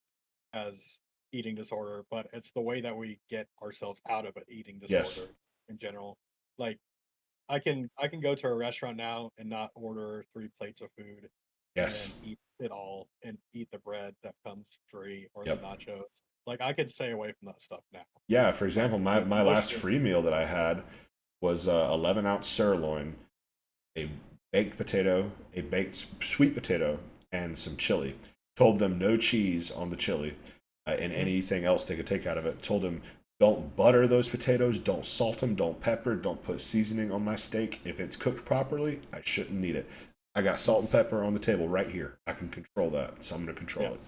as eating disorder, but it's the way that we get ourselves out of an eating Yes. disorder in general. Like I can go to a restaurant now and not order 3 plates of food and Yes. eat it all and eat the bread that comes free or the Yep. nachos. Like I could stay away from that stuff now. Yeah. For Like example, my last emotionally, free meal that I had was 11-ounce sirloin, a baked potato, a baked sweet potato, and some chili. Told them no cheese on the chili and mhm, anything else they could take out of it. Told them don't butter those potatoes, don't salt them, don't pepper, don't put seasoning on my steak. If it's cooked properly, I shouldn't need it. I got salt and pepper on the table right here. I can control that, so I'm going to yeah, control it.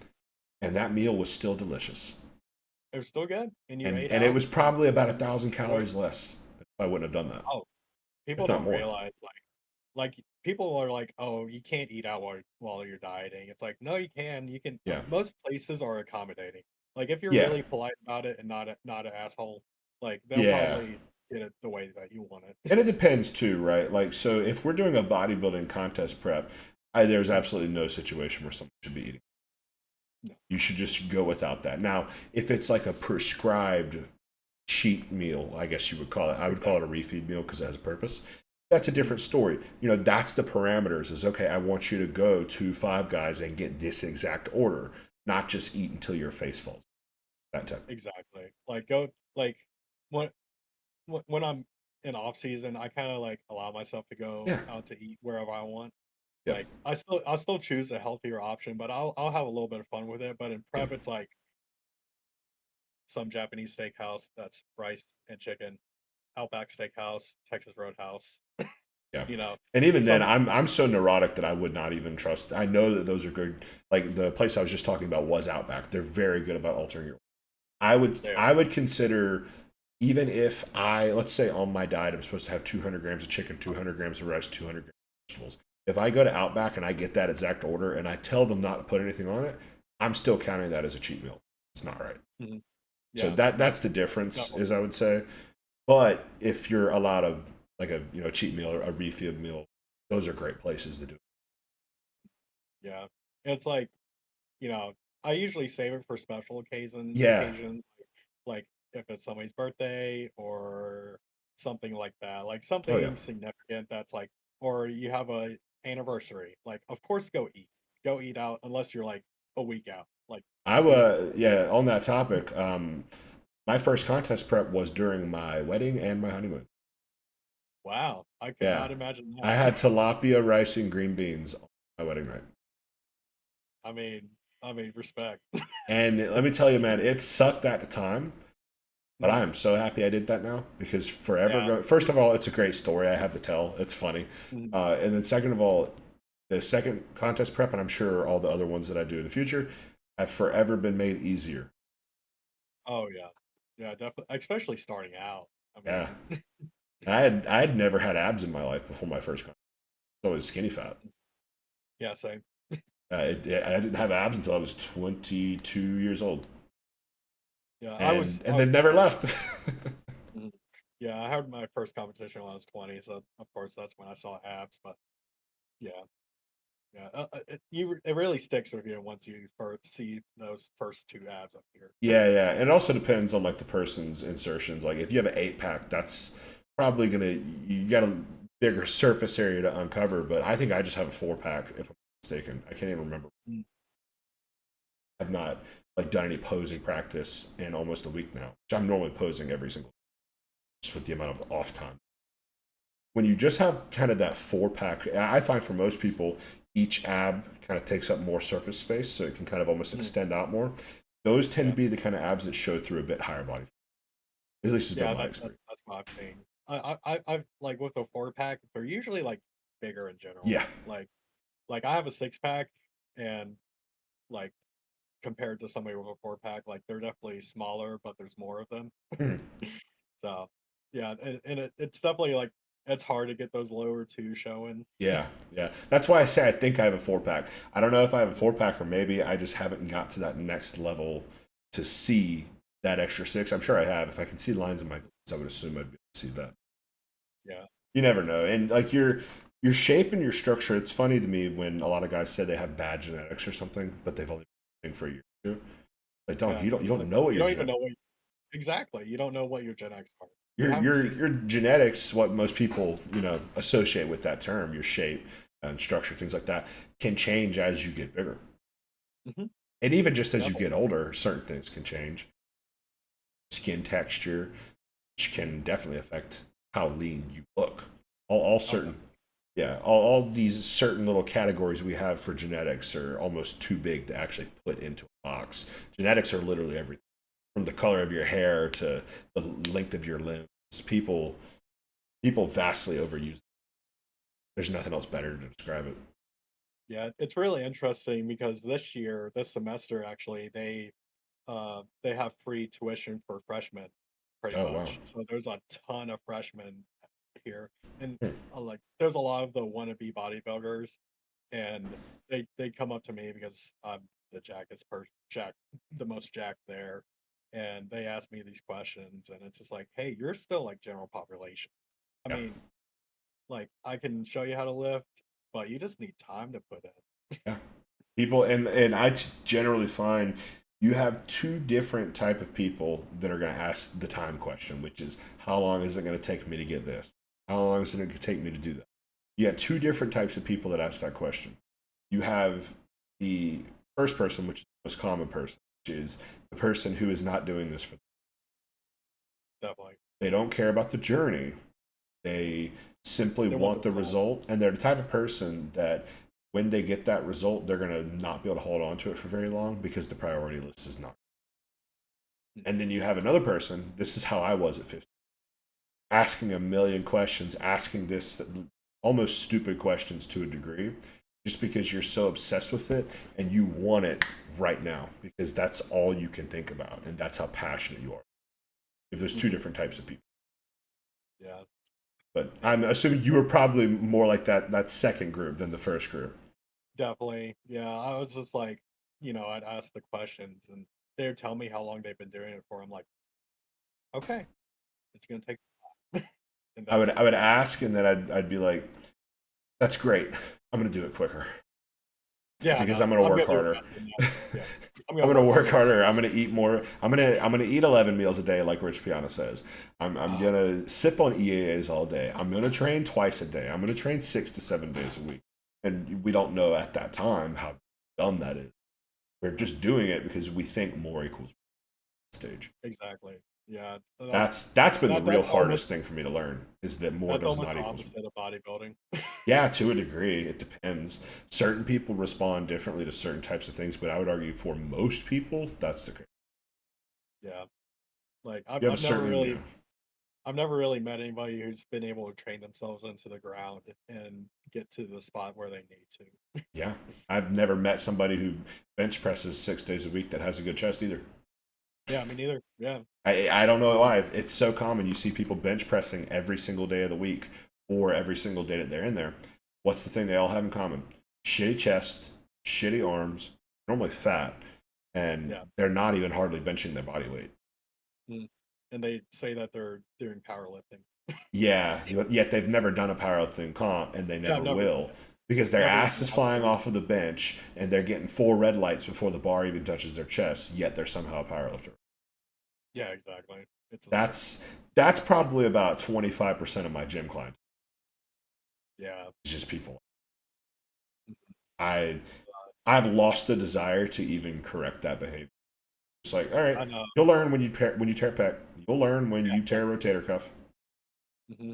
And that meal was still delicious. it was still good, and you And ate and it out was and probably about a you thousand enjoyed. calories less if I wouldn't have done that, Oh, people if not don't more. realize like people are like, "Oh, you can't eat out while you're dieting." It's like, "No, you can. You can." Yeah. Most places are accommodating. Like if you're Yeah. really polite about it and not an asshole, like they'll Yeah. probably get it the way that you want it. And it depends too, right? Like, so if we're doing a bodybuilding contest prep, there's absolutely no situation where someone should be eating. No. You should just go without that. Now, if it's like a prescribed cheat meal, I guess you would call it. I would call it a Exactly. refeed meal because it has a purpose. That's a different story. That's the parameters. Is okay. I want you to go to Five Guys and get this exact order, not just eat until your face falls. That type. Exactly. Like go like when when I'm in off season, I kind of like allow myself to go Yeah. out to eat wherever I want. Yeah. Like I'll still choose a healthier option, but I'll have a little bit of fun with it. But in Yeah. prep, it's like some Japanese steakhouse that's rice and chicken, Outback Steakhouse, Texas Roadhouse, Yeah. you know, And even then, some I'm so neurotic that I would not even trust. I know that those are good. Like the place I was just talking about was Outback. They're very good about altering your. I would there. I would consider, even if let's say on my diet I'm supposed to have 200 grams of chicken, 200 grams of rice, 200 grams of vegetables. If I go to Outback and I get that exact order and I tell them not to put anything on it, I'm still counting that as a cheat meal. It's not right. Mhm. So Yeah, that's that's the difference, definitely is I would say. But if you're allowed a like a cheat meal or a refeed meal, those are great places to do it. yeah. It's like I usually save it for special Yeah. occasions, like if it's somebody's birthday or something like that, like Oh yeah. something significant that's like, or you have a anniversary. Like, of course, go eat out unless you're like a week out. Like, I do something. was yeah. On that topic, my first contest prep was during my wedding and my honeymoon. Wow, I could Yeah, not imagine I that. had tilapia, rice, and green beans on my wedding night. I mean, respect. And let me tell you, man, it sucked at the time, but I Mhm. am so happy I did that now because forever Yeah. go. First of all, it's a great story I have to tell. It's funny, Mhm. and then second of all, the second contest prep, and I'm sure all the other ones that I do in the future, have forever been made easier. Oh yeah. Yeah, definitely. Especially starting out. I Yeah, mean, and I had never had abs in my life before my first contest. So I was skinny fat. yeah, same. I didn't have abs until I was 22 years old, Yeah, and I was they've never 20. left. Mhm. Yeah, I had my first competition when I was 20, so of course that's when I saw abs. But yeah, yeah, it really sticks with you once you first see those first two abs up here. Yeah, yeah. And it also depends on like the person's insertions. Like if you have an 8 pack, that's probably gonna you got a bigger surface area to uncover. But I think I just have a 4 pack if I'm mistaken. I can't even remember. Mm. I've not like done any posing practice in almost a week now. Which I'm normally posing every single just with the amount of off time. When you just have kind of that 4 pack, I find for most people each ab kind of takes up more surface space, so it can kind of almost Mhm. extend out more. Those tend to Yeah, be the kind of abs that show through a bit higher body. At least has been yeah, my experience. that's what I've seen. I've like with a 4 pack, they're usually like bigger in general. Yeah. Like I have a 6 pack, and like compared to somebody with a 4 pack, like they're definitely smaller, but there's more of them. Hmm. So yeah, and it's definitely like it's hard to get those lower two showing. Yeah, yeah. That's why I say I think I have a 4 pack. I don't know if I have a 4 pack or maybe I just haven't got to that next level to see that extra six. I'm sure I have. If I can see lines in my glutes, I would assume I'd be able to see that. Yeah. You never know. And like your shape and your structure, it's funny to me when a lot of guys say they have bad genetics or something, but they've only been training for a year or two. Like, dog, Yeah, you it's don't like know what you your don't even genetic know what exactly. You don't know what your Gen X are. You your haven't your seen. your genetics, what most people associate with that term, your shape and structure, things like that, can change as you get bigger, Hmm. and even just as you Definitely. get older, certain things can change. Skin texture, which can definitely affect how lean you look. All Oh, certain, definitely. yeah, all these certain little categories we have for genetics are almost too big to actually put into a box. Genetics are literally everything, from the color of your hair to the length of your limbs. People people vastly overuse it. There's nothing else better to describe it. Yeah, it's really interesting because this semester, actually, they have free tuition for freshmen, pretty Oh wow. much. So there's a ton of freshmen here, and Hmm. like there's a lot of the wannabe bodybuilders, and they come up to me because I'm the jack the most jacked there, and they ask me these questions, and it's just like, hey, you're still like general population. I Yeah, mean, like I can show you how to lift, but you just need time to put in. yeah. People and generally find you have two different type of people that are going to ask the time question, which is how long is it going to take me to get this? How long is it going to take me to do that? You have two different types of people that ask that question. You have the first person, which is the most common person, which is the person who is not doing this for. Definitely, They don't care about the journey. They simply they want the want the result. result, and they're the type of person that when they get that result, they're going to not be able to hold on to it for very long because the priority list is not. And then you have another person, this is how I was at 50, asking a million questions, asking this almost stupid questions to a degree, just because you're so obsessed with it and you want it right now because that's all you can think about and that's how passionate you are. If there's two Hmm. different types of people. Yeah, But yeah, I'm assuming you were probably more like that second group than the first group. definitely. Yeah, I was just like, I'd ask the questions, and they would tell me how long they've been doing it for. I'm like, okay, it's gonna take, and I that's would it. I would ask and then I'd be like, that's great. I'm gonna do it quicker Yeah, because no, I'm gonna I'm work gonna do it harder. faster than that. Yeah, I'm I'm gonna gonna work work harder. harder. I'm gonna eat more. I'm gonna eat 11 meals a day, like Rich Piana says. I'm Oh, gonna sip on EAAs all day. I'm gonna train twice a day. I'm gonna train 6 to 7 days a week. And we don't know at that time how dumb that is. We're just doing it because we think more equals. stage. exactly. Yeah, That's been the real that's almost hardest thing for me to learn is that more that's does almost not the equals. opposite of bodybuilding. Yeah, to a degree, it depends. Certain people respond differently to certain types of things, but I would argue for most people, that's the case. Yeah, like You have a certain, I've never really met anybody who's been able to train themselves into the ground and get to the spot where they need to. yeah. I've never met somebody who bench presses 6 days a week that has a good chest either. Yeah, me neither. Yeah. I don't know why. It's so common. You see people bench pressing every single day of the week or every single day that they're in there. What's the thing they all have in common? Shitty chest, shitty arms, normally fat, and Yeah. they're not even hardly benching their body weight. Mm. And they say that they're doing powerlifting. Yeah, yet they've never done a powerlifting comp and they Yeah, I've never never will because their never ass even is had flying to. off of the bench and they're getting 4 red lights before the bar even touches their chest, yet they're somehow a powerlifter. Yeah, exactly. It's insane. That's probably about 25% of my gym clients. Yeah. It's just people. Mhm. I I've lost the desire to even correct that behavior. It's like, all right, I know. you'll learn when you tear pec. You'll learn when you Yeah. tear a rotator cuff. Hmm.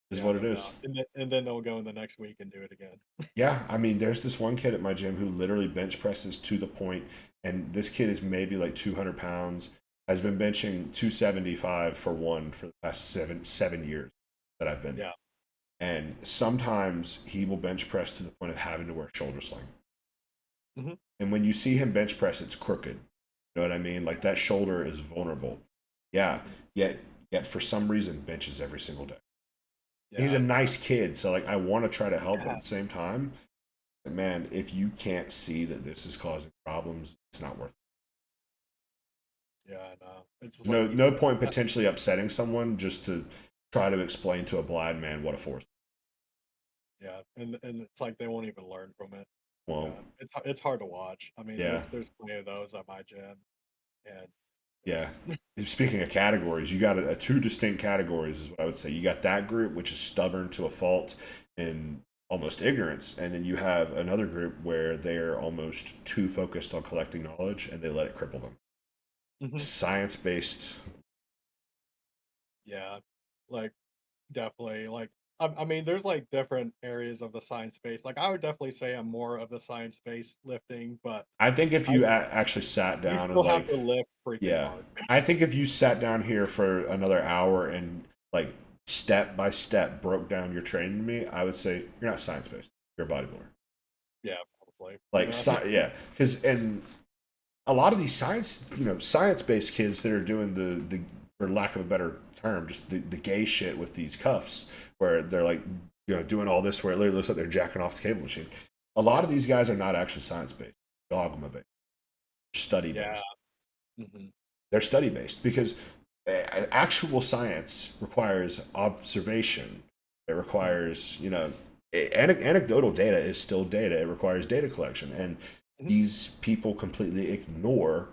Is Yeah, what it no doubt. is. And then they'll go in the next week and do it again. Yeah, I mean, there's this one kid at my gym who literally bench presses to the point, and this kid is maybe like 200 pounds, has been benching 275 for one for the past 7 years that I've been there. Yeah. And sometimes he will bench press to the point of having to wear a shoulder sling. Hmm. And when you see him bench press, it's crooked. You know what I mean? Like that shoulder is vulnerable. Yeah. Hmm. Yet for some reason benches every single day. He's a Yeah. nice kid, so like I want to try to help, but Yeah. at the same time, man, if you can't see that this is causing problems, it's not worth it. Yeah, I know. It's just like No point potentially upsetting someone just to try to explain to a blind man what a force. yeah, and it's like they won't even learn from it. Well, Yeah, it's hard to watch. I mean, yeah, there's plenty of those at my gym, and yeah. Speaking of categories, you got two distinct categories, is what I would say. You got that group, which is stubborn to a fault and almost ignorance, and then you have another group where they're almost too focused on collecting knowledge and they let it cripple them. Mhm. Science based. Yeah, like definitely. Like I mean, there's like different areas of the science space. Like I would definitely say I'm more of the science based lifting, but I think if I you actually sat you down and still have like, to lift freaking yeah, hard. I think if you sat down here for another hour and like step by step broke down your training to me, I would say you're not science based. You're a bodybuilder. Yeah, probably. Like, Yeah. yeah, because and a lot of these science based kids that are doing the for lack of a better term, just the gay shit with these cuffs where they're like doing all this where it literally looks like they're jacking off the cable machine. A lot of Yeah. these guys are not actually science based, dogma based, study Yeah. based. Hmm. They're study based because actual science requires observation. It Hmm. requires, anecdotal data is still data. It requires data collection. And Hmm. these people completely ignore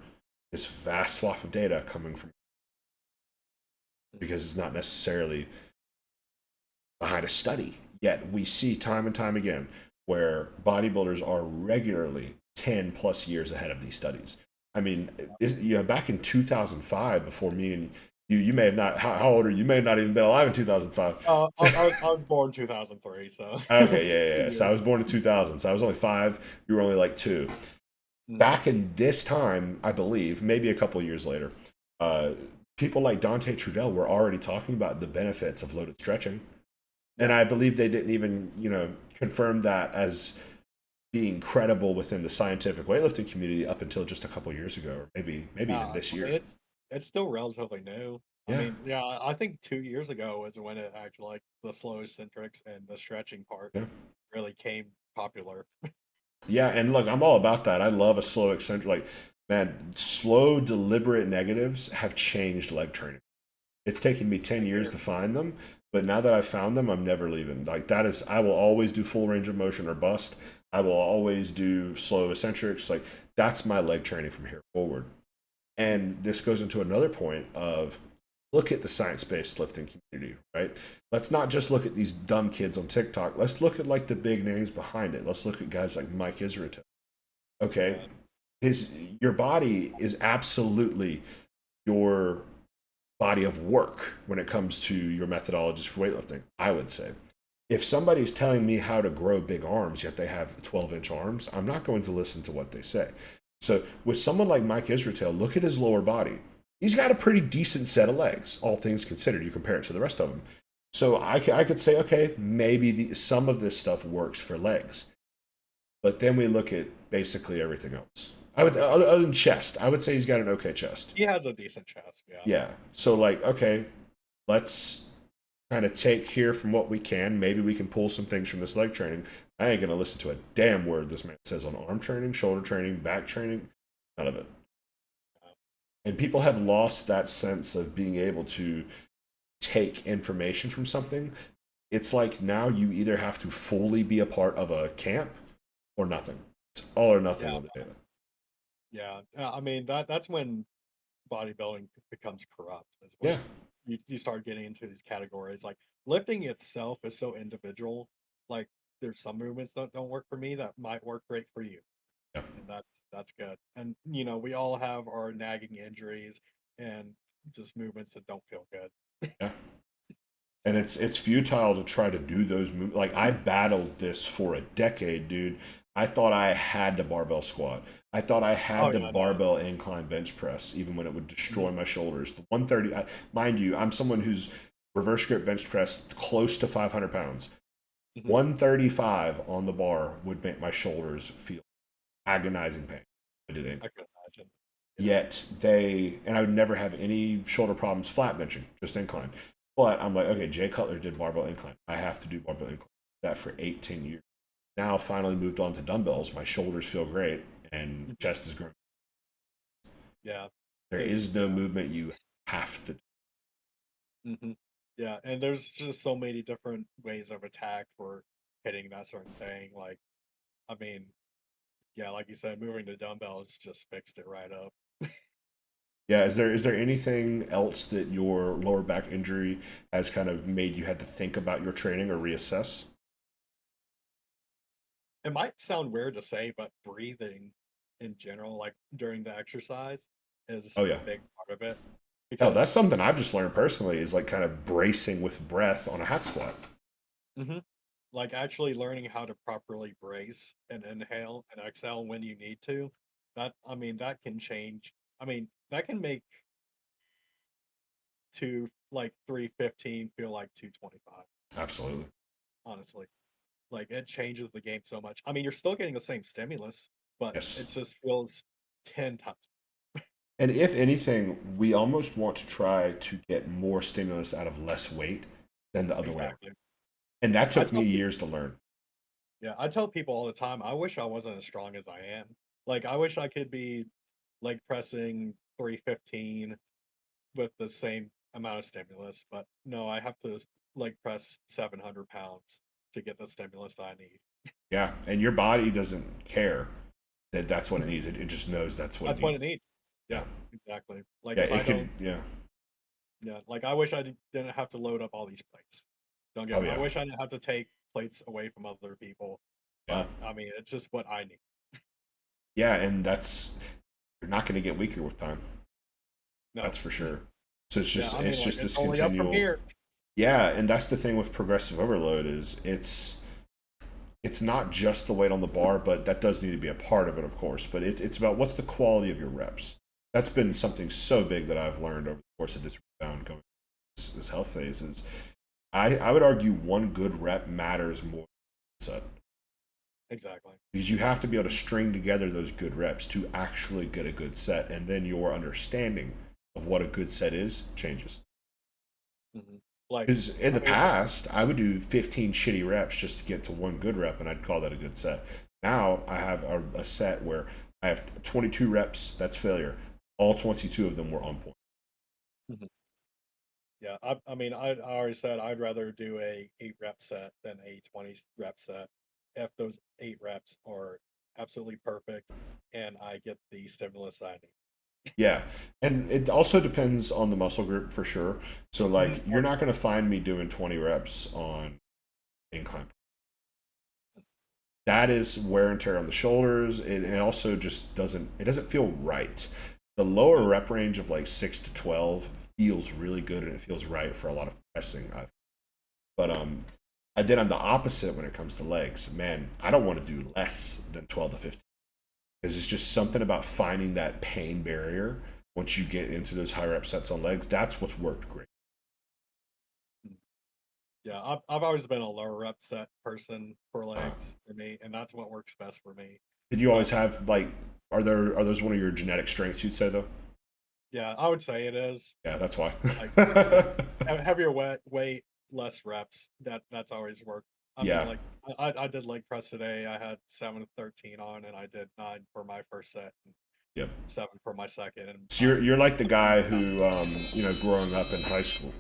this vast swath of data coming from because it's not necessarily behind a study. Yet we see time and time again where bodybuilders are regularly 10 plus years ahead of these studies. I mean, back in 2005, before me and you may have not, how old are you? You may have not even been alive in 2005. I was born 2003, so Okay, yeah, 2 yeah, yeah. So I years. was born in 2000. So I was only 5. You were only like 2. Mm. Back in this time, I believe, maybe a couple of years later, uh, people like Dante Trudell were already talking about the benefits of loaded stretching. And Yeah. I believe they didn't even, confirm that as being credible within the scientific weightlifting community up until just a couple of years ago, or maybe Yeah, even this I mean, year. it's still relatively new. I Yeah, mean, yeah, I think 2 years ago was when it actually like the slow eccentrics and the stretching part yeah, really came popular. yeah. And look, I'm all about that. I love a slow eccentric. Like, man, slow, deliberate negatives have changed leg training. It's taken me 10 Same years here. to find them, but now that I've found them, I'm never leaving. Like that is, I will always do full range of motion or bust. I will always do slow eccentrics. Like that's my leg training from here forward. Mhm. And this goes into another point of look at the science-based lifting community, right? Let's not just look at these dumb kids on TikTok. Let's look at like the big names behind it. Let's look at guys like Mike Israetel. Okay, Yeah. your body is absolutely your body of work when it comes to your methodologies for weightlifting. I would say if somebody's telling me how to grow big arms yet they have 12-inch arms, I'm not going to listen to what they say. So with someone like Mike Israetel, look at his lower body. He's got a pretty decent set of legs, all things considered. You compare it to the rest of them. So I could say, okay, maybe some of this stuff works for legs. But then we look at basically everything else. I would, other than chest, I would say he's got an okay chest. He has a decent chest. Yeah. Yeah. So like, okay, let's kind of take here from what we can. Maybe we can pull some things from this leg training. I ain't gonna listen to a damn word this man says on arm training, shoulder training, back training. None of it. And people have lost that sense of being able to take information from something. It's like now you either have to fully be a part of a camp or nothing. It's all or nothing Yeah. on the data. Yeah. I mean that's when bodybuilding becomes corrupt. Is Yeah. when you start getting into these categories. Like lifting itself is so individual. Like there's some movements that don't work for me that might work great for you. Yeah. And that's good. And we all have our nagging injuries and just movements that don't feel good. Yeah. And it's futile to try to do those moves. Like I battled this for a decade, dude. I thought I had the barbell squat. I thought I Oh had the yeah, no. barbell incline bench press, even when it would destroy Mhm, my shoulders. The 130, mind you, I'm someone who's reverse grip bench press close to 500 pounds. mhm. 135 on the bar would make my shoulders feel agonizing pain. I did I incline. could imagine. Yeah. Yet and I would never have any shoulder problems flat benching, just incline. But I'm like, okay, Jay Cutler did barbell incline. I have to do barbell incline. That for 8, 10 years. Now finally moved on to dumbbells. My shoulders feel great and Mhm. chest is growing. Yeah. There It's is no movement you have to do. hmm Yeah, and there's just so many different ways of attack for hitting that certain thing. Like, I mean, yeah, like you said, moving the dumbbells just fixed it right up. Yeah, is there anything else that your lower back injury has kind of made you had to think about your training or reassess? It might sound weird to say, but breathing in general, like during the exercise, is Oh a yeah. big part of it Oh, that's because something I've just learned personally is like kind of bracing with breath on a hack squat. mhm, like actually learning how to properly brace and inhale and exhale when you need to. I mean, that can change. I mean, that can make two like 315 feel like 225, Absolutely. honestly. Like it changes the game so much. I mean, you're still getting the same stimulus, but Yes. it just feels 10 times. And if anything, we almost want to try to get more stimulus out of less weight than the other way around. Exactly. And that I took me tell people, years to learn. yeah, I tell people all the time, I wish I wasn't as strong as I am. Like I wish I could be leg pressing 315 with the same amount of stimulus, but no, I have to leg press 700 pounds to get the stimulus I need. Yeah. And your body doesn't care that that's what it needs. It just knows that's what it That's what it needs. needs. Yeah. Yeah, exactly. Like Yeah. if I It don't, could. Yeah. yeah, like I wish didn't have to load up all these plates. Don't get Oh, me. I yeah. wish I didn't have to take plates away from other people, Yeah. but I mean, it's just what I need. Yeah. And you're not going to get weaker with time. No, That's for sure. So yeah, I mean, it's like just it's this only up from continual. here. Yeah. And that's the thing with progressive overload is it's not just the weight on the bar, but that does need to be a part of it, of course. But it's about what's the quality of your reps. That's been something so big that I've learned over the course of this rebound going this health phase is I would argue one good rep matters more than set Exactly. because you have to be able to string together those good reps to actually get a good set, and then your understanding of what a good set is changes. hmm Like, Because in I the mean, past, I would do 15 shitty reps just to get to one good rep, and I'd call that a good set. Now I have a set where I have 22 reps, that's failure. All 22 of them were on point. mhm, yeah, I mean, I already said I'd rather do a 8 rep set than a 20 rep set if those 8 reps are absolutely perfect and I get the stimulus I Yeah. And it also depends on the muscle group for sure. So, need. like, you're not going to find me doing 20 reps on incline. That is wear and tear on the shoulders. It also just doesn't feel right. the lower rep range of like 6 to 12 feels really good and it feels right for a lot of pressing. But I did on the opposite when it comes to legs. Man, I don't want to do less than 12 to 15. Because it's just something about finding that pain barrier once you get into those high rep sets on legs. That's what's worked great. Yeah, I've always been a lower rep set person for legs for me, and that's what works best for me. Did you always But have like, are those one of your genetic strengths, you'd say, though? yeah, I would say it is. Yeah, that's why. Like just like heavier weight, less reps. That's always worked. I mean, Yeah. like I did leg press today. I had 7 of 13 on, and I did 9 for my first set, and Yep. 7 for my second. And So you're like the guy who, growing up in high school.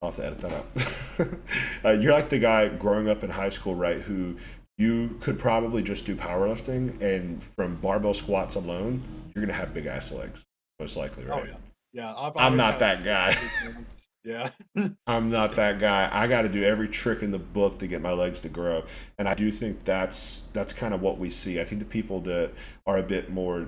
I'll have to edit that out. You're like the guy growing up in high school, right? Who you could probably just do powerlifting, and from barbell squats alone, you're gonna have big ass legs, most likely, oh right? yeah, yeah. I've I'm always not had that guy. big hands. Yeah, I'm not that guy. I got to do every trick in the book to get my legs to grow, and I do think that's kind of what we see. I think the people that are a bit more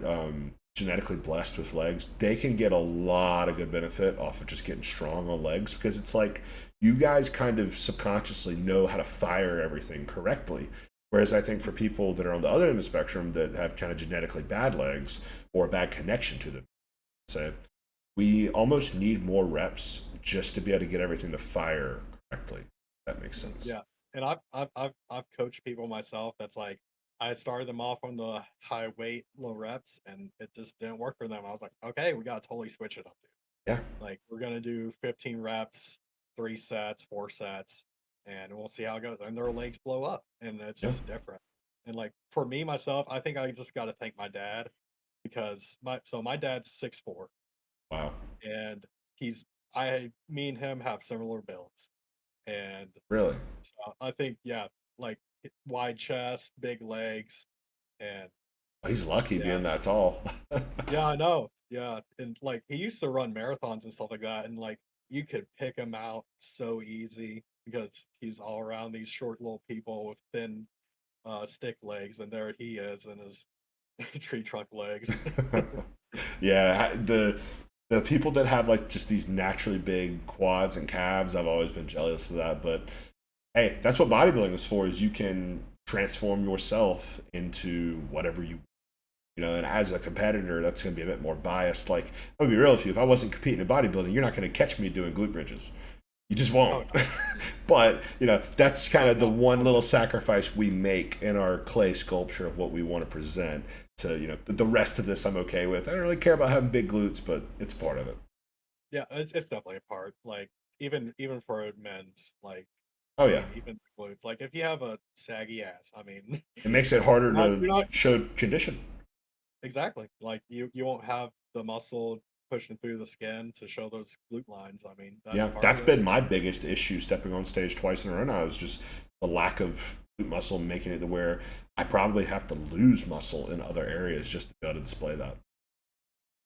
genetically blessed with legs, they can get a lot of good benefit off of just getting strong on legs because it's like you guys kind of subconsciously know how to fire everything correctly. Whereas I think for people that are on the other end of the spectrum that have kind of genetically bad legs or a bad connection to them, say we almost need more reps just to be able to get everything to fire correctly. If that makes sense. yeah. And I've coached people myself. That's like I started them off on the high weight, low reps, and it just didn't work for them. I was like, okay, we gotta totally switch it up, dude. Yeah. Like we're gonna do 15 reps, 3 sets, 4 sets, and we'll see how it goes. And their legs blow up, and it's Yeah. just different. And like for me myself, I think I just got to thank my dad because my dad's 6'4", Wow. and he's me and him have similar builds, and Really? so I think yeah, like wide chest, big legs, and He's lucky yeah, being that tall. yeah, I know. Yeah, and like he used to run marathons and stuff like that, and like you could pick him out so easy because he's all around these short little people with thin stick legs, and there he is in his tree trunk legs. Yeah, the people that have like just these naturally big quads and calves, I've always been jealous of that. But hey, that's what bodybuilding is for, is you can transform yourself into whatever you. And as a competitor, that's going to be a bit more biased. Like, I'm going to be real with you. If I wasn't competing in bodybuilding, you're not going to catch me doing glute bridges. You just Oh won't. no, But, that's kind of the no, one little sacrifice we make in our clay sculpture of what we want to present to, the rest of this I'm okay with. I don't really care about having big glutes, but it's part of it. yeah, it's definitely a part. Like even for men's, like Oh, I yeah. mean, even the glutes. Like if you have a saggy ass, I mean, It makes it harder you're to not show condition. exactly like you won't have the muscle pushing through the skin to show those glute lines. I mean, that's Yeah, part of that's it. been my biggest issue stepping on stage twice in a row now is just the lack of glute muscle, making it to where I probably have to lose muscle in other areas just to be able to display that.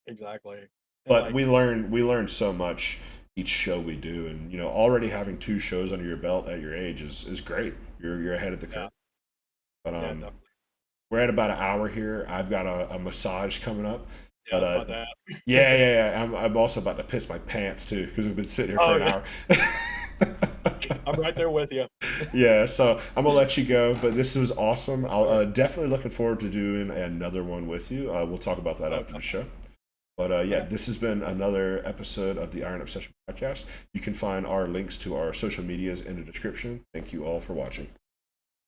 Exactly. And But like we learn so much each show we do, and already having 2 shows under your belt at your age is great. You're ahead of the yeah, curve. But yeah, definitely. we're at about an hour here. I've got a massage coming up, Yeah, I but was about to ask. yeah. I'm also about to piss my pants too because we've been sitting here for Oh an yeah, hour. I'm right there with you. Yeah, so I'm gonna let you go, but this was awesome. I'll definitely looking forward to doing another one with you. We'll talk about that Oh, after the definitely. show. But yeah, Okay. this has been another episode of the Iron Obsession podcast. You can find our links to our social medias in the description. Thank you all for watching.